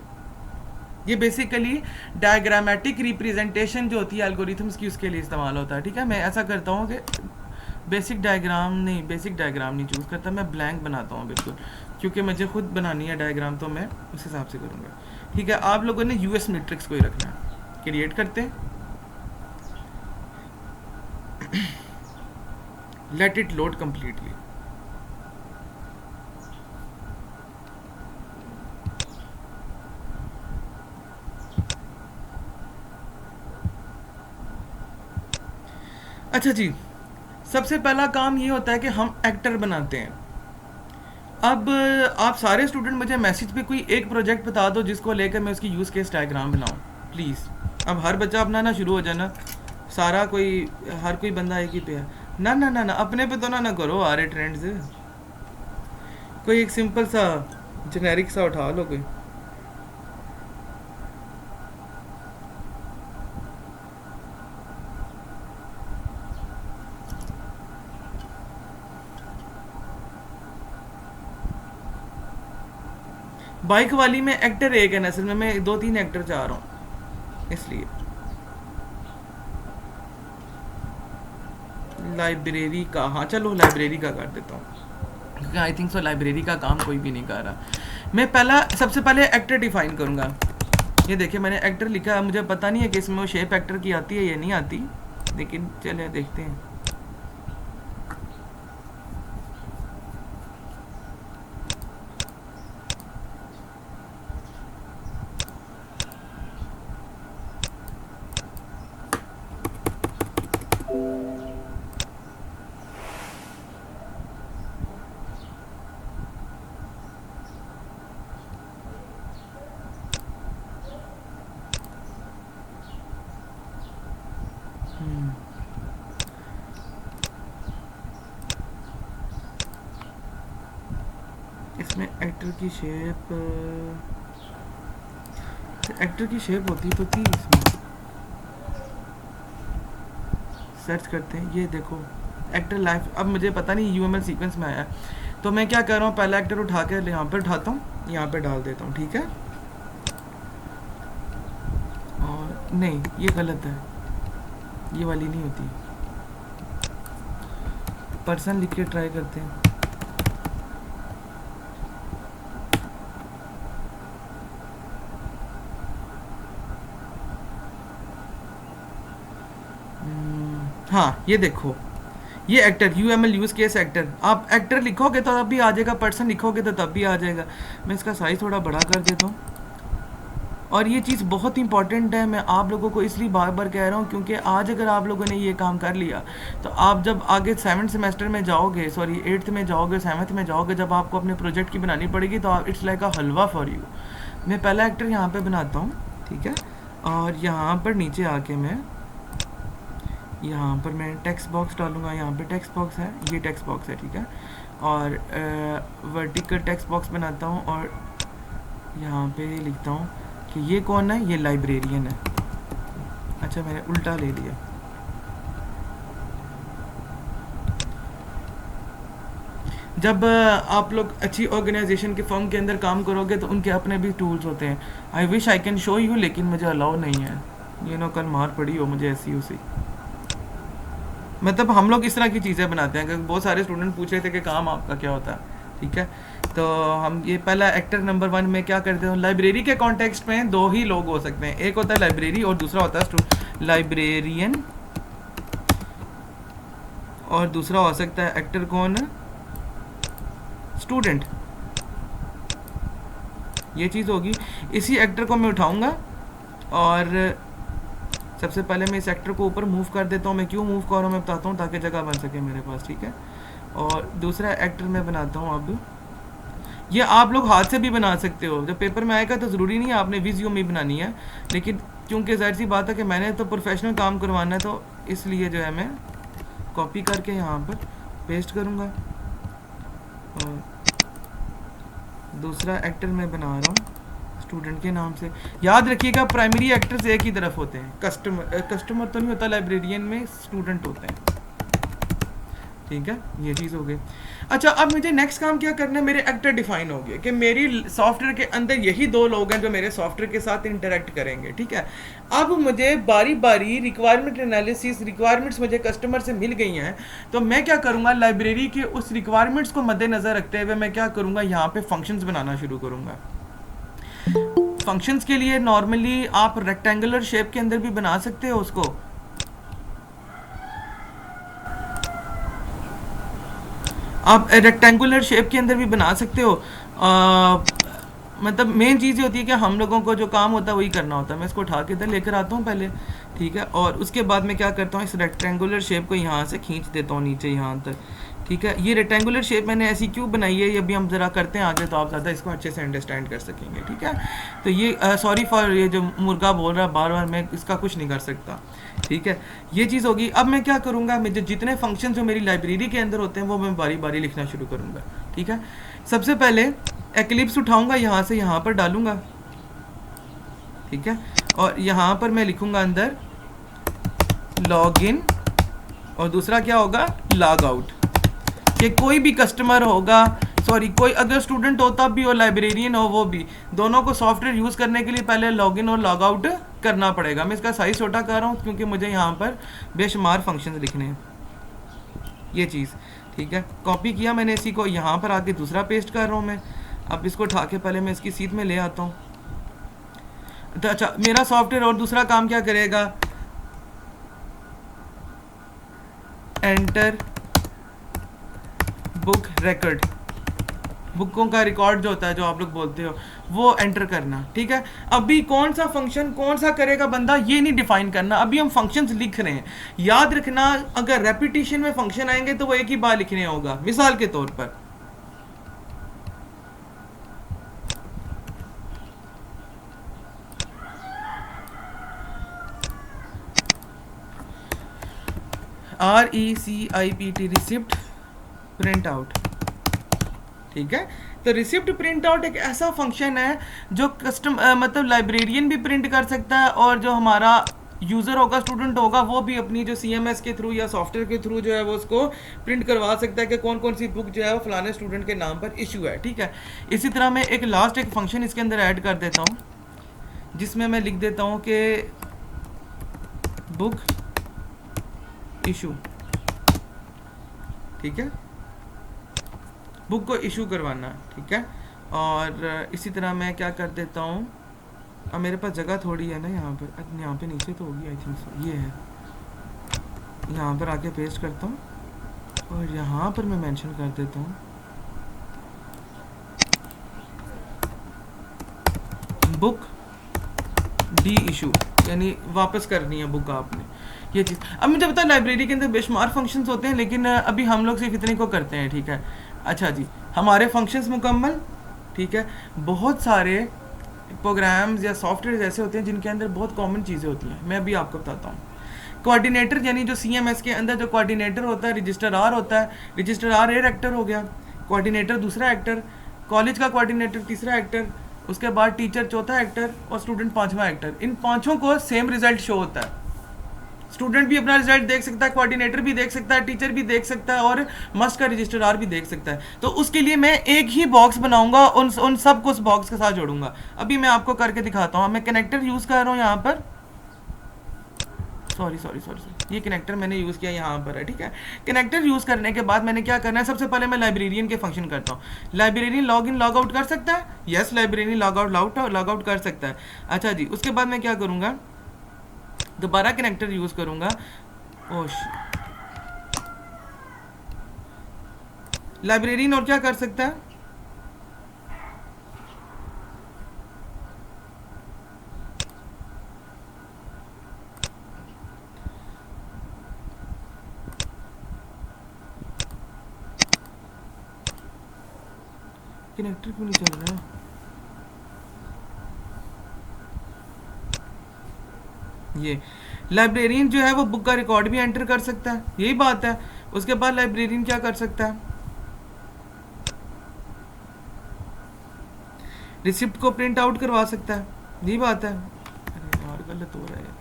ये बेसिकली डायग्रामेटिक रिप्रेजेंटेशन जो होती है एल्गोरिथम्स की, उसके लिए इस्तेमाल होता है, ठीक है। मैं ऐसा करता हूँ कि बेसिक डायग्राम नहीं चूज़ करता, मैं ब्लैंक बनाता हूँ बिल्कुल, क्योंकि मुझे खुद बनानी है डायग्राम, तो मैं उस हिसाब से करूँगा, ठीक है। आप लोगों ने यूएस मैट्रिक्स को ही रखना है। क्रिएट करते हैं, लेट इट लोड कम्प्लीटली। अच्छा जी, सबसे पहला काम ये होता है कि हम एक्टर बनाते हैं। अब आप सारे स्टूडेंट मुझे मैसेज पे कोई एक प्रोजेक्ट बता दो जिसको लेकर मैं उसकी यूज़ केस डायग्राम बनाऊं, प्लीज़। अब हर बच्चा अपना शुरू हो जाना, सारा कोई, हर कोई बंदा एक ही पे है ना ना ना ना, अपने पे तो ना करो आ रहे ट्रेंड से। कोई एक सिंपल सा जेनेरिक सा उठा लो कोई। बाइक वाली में एक्टर एक है नसल में, मैं 2-3 एक्टर चाह रहा हूँ, इसलिए लाइब्रेरी का, हाँ चलो लाइब्रेरी का कर देता हूँ, क्योंकि आई थिंक सो लाइब्रेरी का काम कोई भी नहीं कर रहा। मैं सबसे पहले एक्टर डिफाइन करूँगा। ये देखिए मैंने एक्टर लिखा है, मुझे पता नहीं है कि इसमें वो शेप एक्टर की आती है या नहीं आती, लेकिन चले देखते हैं। इसमें एक्टर की शेप होती तो थी इसमें। सर्च करते हैं, ये देखो एक्टर लाइफ, अब मुझे पता नहीं UML सीक्वेंस में आया है, तो मैं क्या कर रहा हूँ, पहला एक्टर उठा के यहाँ पर उठाता हूँ, यहाँ पे डाल देता हूँ, ठीक है। और नहीं, ये गलत है, ये वाली नहीं होती, पर्सन लिख के ट्राई करते हैं। हाँ ये देखो, ये actor UML use case actor, आप एक्टर लिखोगे तो तब भी आ जाएगा, पर्सन लिखोगे तो तब भी आ जाएगा। मैं इसका साइज़ थोड़ा बड़ा कर देता हूँ। और ये चीज़ बहुत इंपॉर्टेंट है, मैं आप लोगों को इसलिए बार बार कह रहा हूँ क्योंकि आज अगर आप लोगों ने ये काम कर लिया तो आप जब आगे 7th सेमेस्टर में जाओगे, सॉरी 8th में जाओगे, 7th में जाओगे, जब आपको अपने प्रोजेक्ट की बनानी पड़ेगी तो it's like a halwa for you. मैं पहला एक्टर यहाँ पर बनाता हूँ, ठीक है। और यहाँ पर नीचे आके यहाँ पर मैं टेक्स्ट बॉक्स डालूँगा, यहाँ पे टेक्स्ट बॉक्स है, ये टेक्स्ट बॉक्स है, ठीक है। और वर्टिकल टेक्स्ट बॉक्स बनाता हूँ और यहाँ पे लिखता हूँ कि ये कौन है, ये लाइब्रेरियन है। अच्छा मैंने उल्टा ले लिया, जब आप लोग अच्छी ऑर्गेनाइजेशन के फर्म के अंदर काम करोगे तो उनके अपने भी टूल्स होते हैं। I wish I can show you, लेकिन मुझे अलाउ नहीं है। कल मार पड़ी हो मुझे ऐसी उसी। मतलब हम लोग इस तरह की चीज़ें बनाते हैं कि बहुत सारे स्टूडेंट पूछ रहे थे कि काम आपका क्या होता है, ठीक है। तो हम ये पहला एक्टर नंबर 1 में क्या करते हैं, लाइब्रेरी के कॉन्टेक्स्ट में दो ही लोग हो सकते हैं, एक होता है लाइब्रेरी और दूसरा होता है लाइब्रेरियन, और दूसरा हो सकता है एक्टर कौन, स्टूडेंट। ये चीज़ होगी। इसी एक्टर को मैं उठाऊंगा और सबसे पहले मैं इस एक्टर को ऊपर मूव कर देता हूँ। मैं क्यों मूव कर रहा हूँ मैं बताता हूँ, ताकि जगह बन सके मेरे पास, ठीक है। और दूसरा एक्टर मैं बनाता हूँ अब। ये आप लोग हाथ से भी बना सकते हो, जब पेपर में आएगा तो ज़रूरी नहीं है आपने विज़ियो में बनानी है, लेकिन क्योंकि जाहिर सी बात है कि मैंने तो प्रोफेशनल काम करवाना है, तो इसलिए जो है मैं कॉपी करके यहाँ पर पेस्ट करूँगा। और दूसरा एक्टर मैं बना रहा हूँ स्टूडेंट के नाम से। याद रखिएगा प्राइमरी एक्टर्स एक ही तरफ होते हैं, कस्टमर तो नहीं होता, लाइब्रेरियन में स्टूडेंट होते हैं, ठीक है। ये चीज़ हो गई। अच्छा, अब मुझे नेक्स्ट काम क्या करना है, मेरे एक्टर डिफाइन हो गए कि मेरी सॉफ्टवेयर के अंदर यही दो लोग हैं जो मेरे सॉफ्टवेयर के साथ इंटरेक्ट करेंगे, ठीक है। अब मुझे बारी बारी रिक्वायरमेंट एनालिसिस, रिक्वायरमेंट्स मुझे कस्टमर से मिल गई हैं, तो मैं क्या करूँगा, लाइब्रेरी के उस रिक्वायरमेंट्स को मद्देनज़र रखते हुए मैं क्या करूँगा, यहाँ पे फंक्शंस बनाना शुरू करूँगा। फंक्शंस के लिए नॉर्मली आप रेक्टेंगुलर शेप के अंदर भी बना सकते हो उसको। आप रेक्टेंगुलर शेप के अंदर भी बना सकते हो। मतलब मेन चीज़ ये होती है कि हम लोगों को जो काम होता है वही करना होता है। मैं इसको उठा के इधर लेकर आता हूँ पहले, ठीक है। और उसके बाद मैं क्या करता हूँ, इस रेक्टेंगुलर शेप को यहाँ से खींच देता हूँ नीचे यहाँ तक, ठीक है। ये रेक्टेंगुलर शेप मैंने ऐसी क्यों बनाई है, ये अभी हम ज़रा करते हैं आगे, तो आप ज़्यादा इसको अच्छे से अंडरस्टैंड कर सकेंगे, ठीक है। तो ये सॉरी फॉर ये जो मुर्गा बोल रहा है बार बार, मैं इसका कुछ नहीं कर सकता, ठीक है। ये चीज़ होगी। अब मैं क्या करूँगा, मैं जितने फंक्शन जो मेरी लाइब्रेरी के अंदर होते हैं वो मैं बारी बारी लिखना शुरू करूँगा, ठीक है। सबसे पहले एक्लिप्स उठाऊँगा, यहाँ से यहाँ पर डालूँगा, ठीक है। और यहाँ पर मैं लिखूँगा अंदर लॉग इन, और दूसरा क्या होगा, लॉग आउट। कि कोई भी कस्टमर होगा, सॉरी कोई अगर स्टूडेंट हो तब भी और लाइब्रेरियन हो वो भी, दोनों को सॉफ्टवेयर यूज़ करने के लिए पहले लॉगिन और लॉग आउट करना पड़ेगा। मैं इसका साइज छोटा कर रहा हूँ क्योंकि मुझे यहाँ पर बेशुमार फंक्शन लिखने हैं, ये चीज़, ठीक है। कॉपी किया मैंने इसी को, यहाँ पर आके दूसरा पेस्ट कर रहा हूँ मैं। अब इसको उठा के पहले मैं इसकी सीट में ले आता हूँ। तो अच्छा, मेरा सॉफ्टवेयर और दूसरा काम क्या करेगा, एंटर बुक रिकॉर्ड, बुकों का रिकॉर्ड जो होता है, जो आप लोग बोलते हो, वो एंटर करना, ठीक है। अभी कौन सा फंक्शन कौन सा करेगा बंदा, ये नहीं डिफाइन करना, अभी हम फंक्शंस लिख रहे हैं। याद रखना, अगर रेपिटेशन में फंक्शन आएंगे तो वो एक ही बार लिखने होगा। मिसाल के तौर पर RECIPT, रिसिप्ट प्रिंट आउट, ठीक है। तो रिसिप्ट प्रिंट आउट एक ऐसा फंक्शन है जो मतलब लाइब्रेरियन भी प्रिंट कर सकता है, और जो हमारा यूज़र होगा, स्टूडेंट होगा, वो भी अपनी जो CMS के थ्रू या सॉफ्टवेयर के थ्रू जो है वो उसको प्रिंट करवा सकता है कि कौन कौन सी बुक जो है वो फलाने स्टूडेंट के नाम पर इशू है, ठीक है। इसी तरह मैं एक लास्ट एक फंक्शन इसके अंदर ऐड कर देता हूँ, जिसमें मैं लिख देता हूँ कि बुक इशू, ठीक है, बुक को इशू करवाना, ठीक है। और इसी तरह मैं क्या कर देता हूँ, अब मेरे पास जगह थोड़ी है ना यहाँ पे नीचे तो होगी, आई थिंक सो, ये है, यहाँ पर आके पेस्ट करता हूँ और यहाँ पर मैं मेंशन कर देता हूँ बुक डी इशू, यानी वापस करनी है बुक आपने, ये चीज़। अब मुझे पता है लाइब्रेरी के अंदर बेशुमार फंक्शंस होते हैं, लेकिन अभी हम लोग सिर्फ इतने को करते हैं, ठीक है। अच्छा जी, हमारे फंक्शंस मुकम्मल, ठीक है। बहुत सारे प्रोग्राम्स या सॉफ्टवेयर ऐसे होते हैं जिनके अंदर बहुत कॉमन चीज़ें होती हैं, मैं अभी आपको बताता हूँ। कोऑर्डिनेटर, यानी जो CMS के अंदर जो कोऑर्डिनेटर होता है, रजिस्ट्रार होता है, रजिस्ट्रार एक एक्टर हो गया, कोऑर्डिनेटर दूसरा एक्टर, कॉलेज का कोऑर्डिनेटर तीसरा एक्टर, उसके बाद टीचर चौथा एक्टर और स्टूडेंट पांचवा एक्टर। इन पांचों को सेम रिजल्ट शो होता है, स्टूडेंट भी अपना रिजल्ट देख सकता है, कोऑर्डिनेटर भी देख सकता है, टीचर भी देख सकता है, और मस्ट का रजिस्ट्रार भी देख सकता है। तो उसके लिए मैं एक ही बॉक्स बनाऊंगा, उन सबको उस बॉक्स के साथ जोड़ूंगा। अभी मैं आपको करके दिखाता हूँ। मैं कनेक्टर यूज़ कर रहा हूँ यहाँ पर, सॉरी सॉरी सॉरी सॉरी, ये कनेक्टर मैंने यूज़ किया यहाँ पर है, ठीक है। कनेक्टर यूज़ करने के बाद मैंने क्या करना है, सबसे पहले मैं लाइब्रेरियन के फंक्शन करता हूँ। Librarian log in log out कर सकता है, यस लाइब्रेरियन लॉग आउट कर सकता है। अच्छा जी, उसके बाद मैं क्या करूँगा, दोबारा कनेक्टर यूज़ करूँगा। ओश, लाइब्रेरियन और क्या कर सकता है, कनेक्टर क्यों नहीं चल रहा है, ये लाइब्रेरियन जो है वो बुक का रिकॉर्ड भी एंटर कर सकता है, यही बात है। उसके बाद लाइब्रेरियन क्या कर सकता है, रिसिप्ट को प्रिंट आउट करवा सकता है, यही बात है। अरे यार गलत हो रहा है।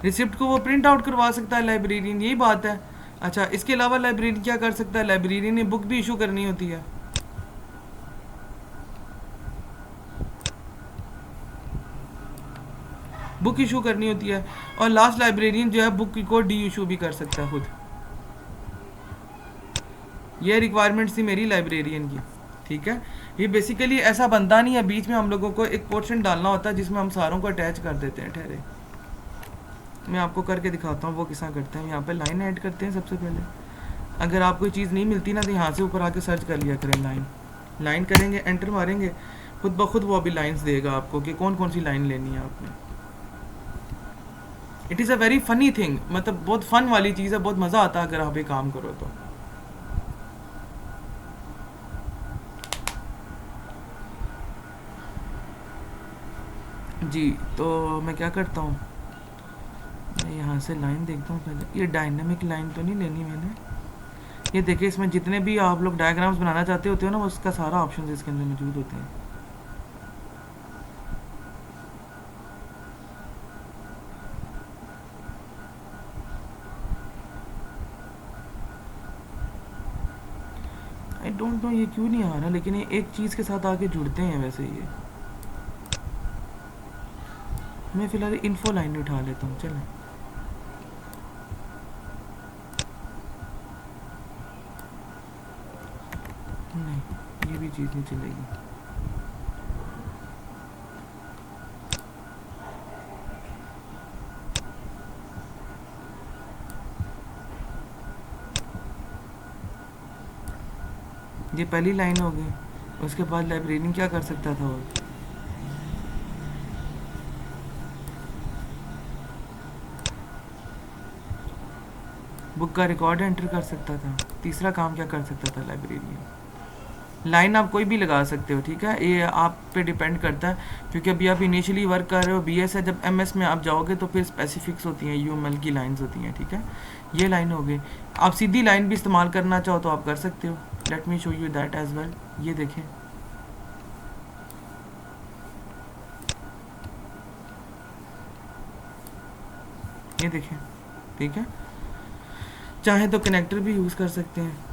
रिसिप्ट को वो प्रिंट आउट करवा सकता है लाइब्रेरियन, यही बात है। अच्छा, इसके अलावा लाइब्रेरियन क्या कर सकता है, लाइब्रेरियन ने बुक भी इशू करनी होती है, बुक इशू करनी होती है। और लास्ट लाइब्रेरियन जो है बुक को डी इशू भी कर सकता है खुद। ये रिक्वायरमेंट थी मेरी लाइब्रेरियन की, ठीक है। ये बेसिकली ऐसा बनता नहीं है, बीच में हम लोगों को एक पोर्शन डालना होता है जिसमें हम सारों को अटैच कर देते हैं। ठहरे, मैं आपको करके दिखाता हूँ वो किस करते हैं। यहाँ पे लाइन ऐड करते हैं सबसे पहले। अगर आपको कोई चीज़ नहीं मिलती ना तो यहाँ से ऊपर आके सर्च कर लिया करें, लाइन लाइन करेंगे, एंटर मारेंगे, खुद ब खुद वो अभी लाइंस देगा आपको कि कौन कौन सी लाइन लेनी है आपने। It is a very funny thing, मतलब बहुत फन वाली चीज़ है, बहुत मज़ा आता है अगर आप ये काम करो तो। जी, तो मैं क्या करता हूँ, मैं यहाँ से लाइन देखता हूँ पहले। ये डायनामिक लाइन तो नहीं लेनी मैंने। ये देखिए, इसमें जितने भी आप लोग डायग्राम्स बनाना चाहते होते हो ना, उसका सारा ऑप्शन इसके अंदर मौजूद होते हैं। आई डोंट नो ये क्यों नहीं आ रहा, लेकिन ये एक चीज़ के साथ आके जुड़ते हैं वैसे। ये मैं फ़िलहाल इन्फो लाइन उठा लेता हूँ, चलें। नहीं, ये भी चीज़ नहीं चलेगी। ये पहली लाइन हो गई। उसके बाद लाइब्रेरियन क्या कर सकता था, वो बुक का रिकॉर्ड एंटर कर सकता था। तीसरा काम क्या कर सकता था लाइब्रेरियन, लाइन आप कोई भी लगा सकते हो, ठीक है। ये आप पे डिपेंड करता है, क्योंकि अभी आप इनिशियली वर्क कर रहे हो बीएस है। जब एमएस में आप जाओगे तो फिर स्पेसिफिक्स होती हैं, यूएमएल की लाइंस होती हैं, ठीक है। ये लाइन हो गई। आप सीधी लाइन भी इस्तेमाल करना चाहो तो आप कर सकते हो। Let me show you that as well. ये देखें, ये देखें, ठीक है। चाहे तो कनेक्टर भी यूज़ कर सकते हैं।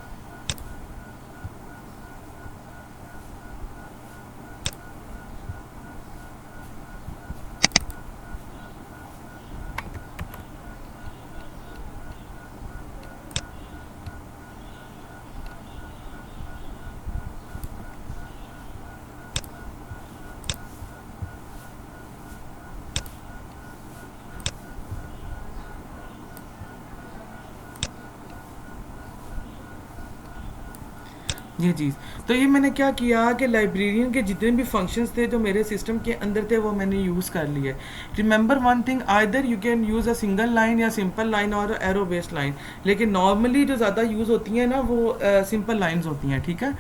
ये चीज़, तो ये मैंने क्या किया कि लाइब्रेरियन के जितने भी फंक्शंस थे जो मेरे सिस्टम के अंदर थे वो मैंने यूज़ कर लिए। Remember one thing, either you can use a single line या सिंपल लाइन और एरो बेस्ड लाइन, लेकिन नॉर्मली जो ज़्यादा यूज़ होती हैं ना वो सिंपल लाइंस होती हैं, ठीक है।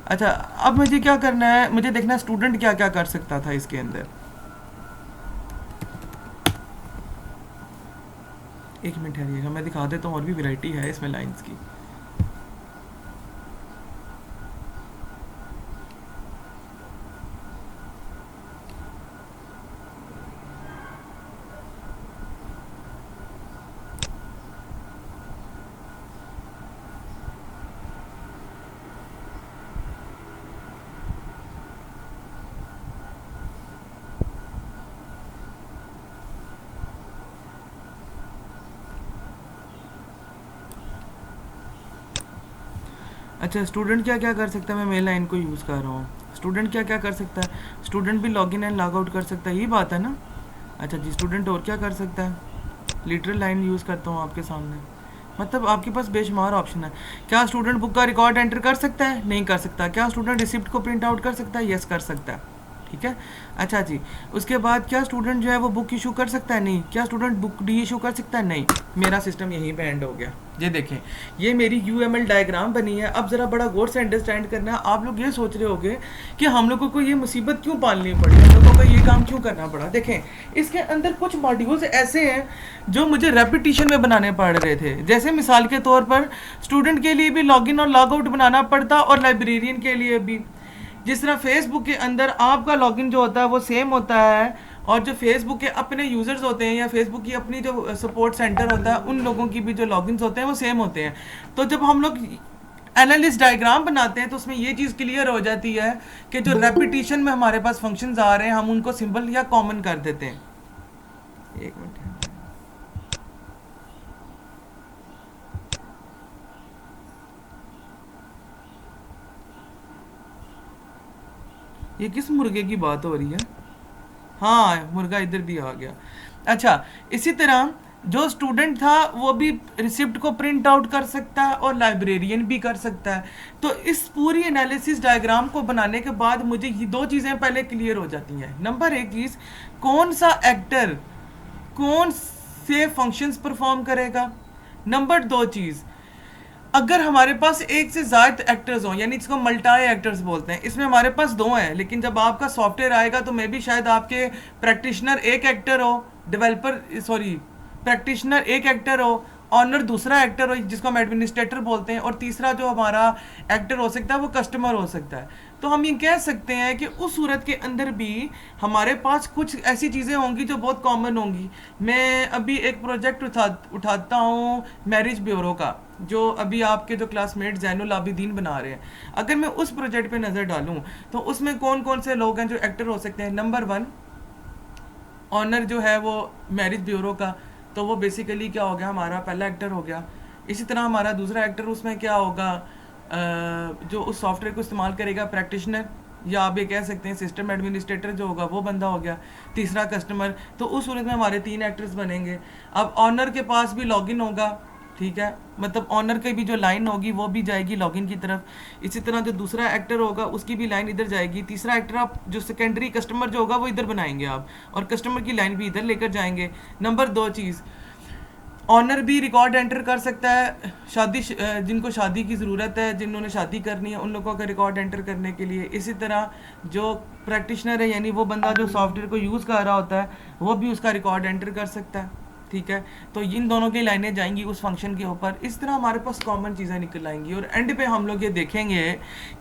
अच्छा, अब मुझे क्या करना है, मुझे देखना है स्टूडेंट क्या क्या कर सकता था इसके अंदर। एक मिनट ठहरिएगा, मैं दिखा देता हूँ, और भी वैरायटी है इसमें लाइंस की। अच्छा, स्टूडेंट क्या क्या कर सकता है, मैं मेल लाइन को यूज़ कर रहा हूँ। स्टूडेंट क्या क्या कर सकता है, स्टूडेंट भी लॉगिन एंड लॉग आउट कर सकता है, यही बात है ना। अच्छा जी, स्टूडेंट और क्या कर सकता है, लिटरल लाइन यूज़ करता हूँ आपके सामने, मतलब आपके पास बेशुमार ऑप्शन है। क्या स्टूडेंट बुक का रिकॉर्ड एंटर कर सकता है, नहीं कर सकता। क्या स्टूडेंट रिसिप्ट को प्रिंट आउट कर सकता है, यस कर सकता है, ठीक है। अच्छा जी, उसके बाद क्या स्टूडेंट जो है वो बुक इशू कर सकता है, नहीं। क्या स्टूडेंट बुक डी इशू कर सकता है, नहीं। मेरा सिस्टम यहीं पे एंड हो गया। ये देखें, ये मेरी यूएमएल डायग्राम बनी है। अब ज़रा बड़ा गौर से अंडरस्टैंड करना है। आप लोग ये सोच रहे होंगे कि हम लोगों को ये मुसीबत क्यों पालनी पड़ी, हम लोगों को ये काम क्यों करना पड़ा। देखें, इसके अंदर कुछ मॉड्यूल्स ऐसे हैं जो मुझे रेपिटेशन में बनाने पड़ रहे थे। जैसे मिसाल के तौर पर स्टूडेंट के लिए भी लॉगिन और लॉग आउट बनाना पड़ता, और लाइब्रेरियन के लिए भी। जिस तरह फेसबुक के अंदर आपका लॉगिन जो होता है वो सेम होता है, और जो फेसबुक के अपने यूज़र्स होते हैं या फेसबुक की अपनी जो सपोर्ट सेंटर होता है उन लोगों की भी जो लॉगिन्स होते हैं वो सेम होते हैं। तो जब हम लोग एनालिस्ट डायग्राम बनाते हैं तो उसमें ये चीज़ क्लियर हो जाती है कि जो रेपिटेशन में हमारे पास फंक्शंस आ रहे हैं हम उनको सिंपल या कॉमन कर देते हैं। एक मिनट, ये किस मुर्गे की बात हो रही है। हाँ, मुर्गा इधर भी आ गया। अच्छा, इसी तरह जो स्टूडेंट था वो भी रिसिप्ट को प्रिंट आउट कर सकता है और लाइब्रेरियन भी कर सकता है। तो इस पूरी एनालिसिस डायग्राम को बनाने के बाद मुझे ये दो चीज़ें पहले क्लियर हो जाती हैं। नंबर एक चीज़, कौन सा एक्टर कौन से फंक्शंस परफॉर्म करेगा। नंबर दो चीज़, अगर हमारे पास एक से ज़्यादा एक्टर्स हों, यानी इसको मल्टाई एक्टर्स बोलते हैं, इसमें हमारे पास दो हैं, लेकिन जब आपका सॉफ्टवेयर आएगा तो मे भी शायद आपके प्रैक्टिशनर एक एक्टर हो, डेवलपर सॉरी प्रैक्टिशनर एक एक्टर हो, ऑनर दूसरा एक्टर हो जिसको हम एडमिनिस्ट्रेटर बोलते हैं, और तीसरा जो हमारा एक्टर हो सकता है वो कस्टमर हो सकता है। तो हम ये कह सकते हैं कि उस सूरत के अंदर भी हमारे पास कुछ ऐसी चीज़ें होंगी जो बहुत कॉमन होंगी। मैं अभी एक प्रोजेक्ट उठाता हूँ मैरिज ब्यूरो का, जो अभी आपके जो क्लासमेट जैनुल आबिदीन बना रहे हैं। अगर मैं उस प्रोजेक्ट पे नज़र डालूं तो उसमें कौन कौन से लोग हैं जो एक्टर हो सकते हैं। नंबर वन, ऑनर जो है वो मैरिज ब्यूरो का, तो वो बेसिकली क्या हो गया, हमारा पहला एक्टर हो गया। इसी तरह हमारा दूसरा एक्टर उसमें क्या होगा, जो उस सॉफ्टवेयर को इस्तेमाल करेगा, प्रैक्टिशनर, या आप ये कह सकते हैं सिस्टम एडमिनिस्ट्रेटर जो होगा वो बंदा हो गया। तीसरा कस्टमर। तो उस सूरत में हमारे तीन एक्टर्स बनेंगे। अब ऑनर के पास भी लॉगिन होगा, ठीक है, मतलब ऑनर की भी जो लाइन होगी वो भी जाएगी लॉगिन की तरफ। इसी तरह जो दूसरा एक्टर होगा उसकी भी लाइन इधर जाएगी। तीसरा एक्टर आप जो सेकेंडरी कस्टमर जो होगा वो इधर बनाएंगे आप, और कस्टमर की लाइन भी इधर लेकर जाएंगे। नंबर दो चीज़, ऑनर भी रिकॉर्ड एंटर कर सकता है, जिनको शादी की ज़रूरत है, जिन्होंने शादी करनी है उन लोगों का रिकॉर्ड एंटर करने के लिए। इसी तरह जो प्रैक्टिशनर है, यानी वो बंदा जो सॉफ्टवेयर को यूज़ कर रहा होता है, वो भी उसका रिकॉर्ड एंटर कर सकता है, ठीक है। तो इन दोनों की लाइनें जाएंगी उस फंक्शन के ऊपर। इस तरह हमारे पास कॉमन चीज़ें निकल आएंगी, और एंड पे हम लोग ये देखेंगे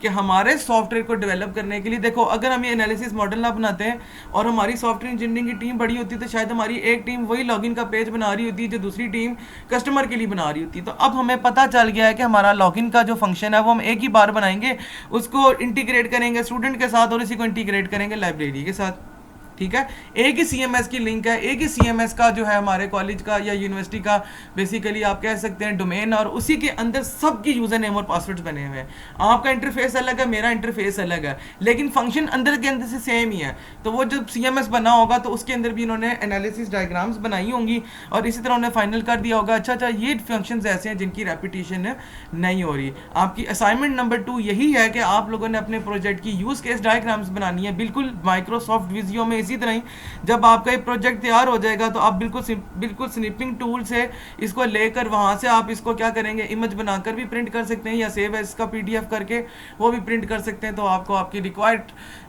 कि हमारे सॉफ्टवेयर को डेवलप करने के लिए, देखो अगर हम ये एनालिसिस मॉडल ना बनाते हैं और हमारी सॉफ्टवेयर इंजीनियरिंग की टीम बड़ी होती तो शायद हमारी एक टीम वही लॉगिन का पेज बना रही होती जो दूसरी टीम कस्टमर के लिए बना रही होती। तो अब हमें पता चल गया है कि हमारा लॉगिन का जो फंक्शन है वो हम एक ही बार बनाएंगे, उसको इंटीग्रेट करेंगे स्टूडेंट के साथ और इसी को इंटीग्रेट करेंगे लाइब्रेरी के साथ, ठीक है। एक ही सीएमएस की लिंक है, एक ही सीएमएस का जो है हमारे कॉलेज का या यूनिवर्सिटी का बेसिकली आप कह सकते हैं डोमेन, और उसी के अंदर सबके यूजर नेम और पासवर्ड्स बने हुए हैं। आपका इंटरफेस अलग है, मेरा इंटरफेस अलग है, लेकिन फंक्शन अंदर के अंदर से सेम ही है। तो वो जब सीएमएस बना होगा तो उसके अंदर भी इन्होंने एनालिसिस डायग्राम्स बनाई होंगी, और इसी तरह उन्होंने फाइनल कर दिया होगा अच्छा ये फंक्शन ऐसे हैं जिनकी रेपिटेशन नहीं हो रही। आपकी असाइनमेंट नंबर 2 यही है कि आप लोगों ने अपने प्रोजेक्ट की यूज़ केस डायग्राम्स बनानी है, बिल्कुल माइक्रोसॉफ्ट विजियो में इसी तरह ही जब आपका एक प्रोजेक्ट तैयार हो जाएगा तो आप बिल्कुल स्निपिंग टूल से इसको लेकर वहाँ से आप इसको क्या करेंगे, इमेज बनाकर भी प्रिंट कर सकते हैं या सेव एज का पीडीएफ करके वो भी प्रिंट कर सकते हैं। तो आपको आपकी रिक्वायर्ड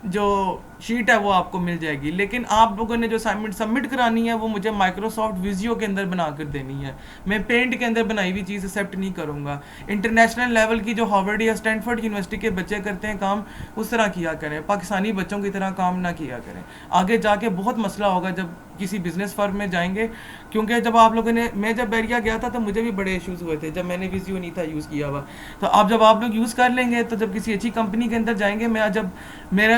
जो शीट है वो आपको मिल जाएगी। लेकिन आप लोगों ने जो असाइनमेंट सबमिट करानी है वो मुझे माइक्रोसॉफ्ट विजियो के अंदर बना कर देनी है। मैं पेंट के अंदर बनाई हुई चीज़ एक्सेप्ट नहीं करूँगा। इंटरनेशनल लेवल की जो हार्वर्ड या स्टैनफोर्ड यूनिवर्सिटी के बच्चे करते हैं काम, उस तरह किया करें, पाकिस्तानी बच्चों की तरह काम ना किया करें। आगे जाके बहुत मसला होगा जब किसी बिजनेस फर्म में जाएंगे, क्योंकि जब आप लोगों ने, मैं जब बैरिया गया था तो मुझे भी बड़े इश्यूज हुए थे जब मैंने विजियो नहीं था यूज़ किया हुआ। तो अब जब आप लोग यूज़ कर लेंगे तो जब किसी अच्छी कंपनी के अंदर जाएंगे, मेरा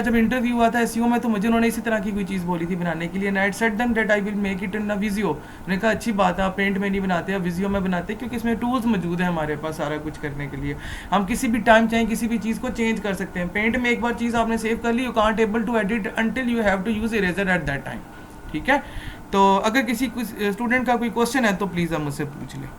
जब इंटरव्यू हुआ था एसईओ में तो मुझे उन्होंने इसी तरह की कोई चीज़ बोली थी बनाने के लिए, and I said them that I will make it in a Visio. मैंने कहा अच्छी बात है, आप पेंट में नहीं बनाते, आप विजियो में बनाते, क्योंकि इसमें टूल्स मौजूद है हमारे पास सारा कुछ करने के लिए। हम किसी भी टाइम चाहे किसी भी चीज़ को चेंज कर सकते हैं। पेंट में एक बार चीज़ आपने सेव कर ली, you can't able to edit until you have to use eraser at that time. ठीक है, तो अगर किसी स्टूडेंट का कोई क्वेश्चन है तो प्लीज़ आप मुझसे पूछ लें।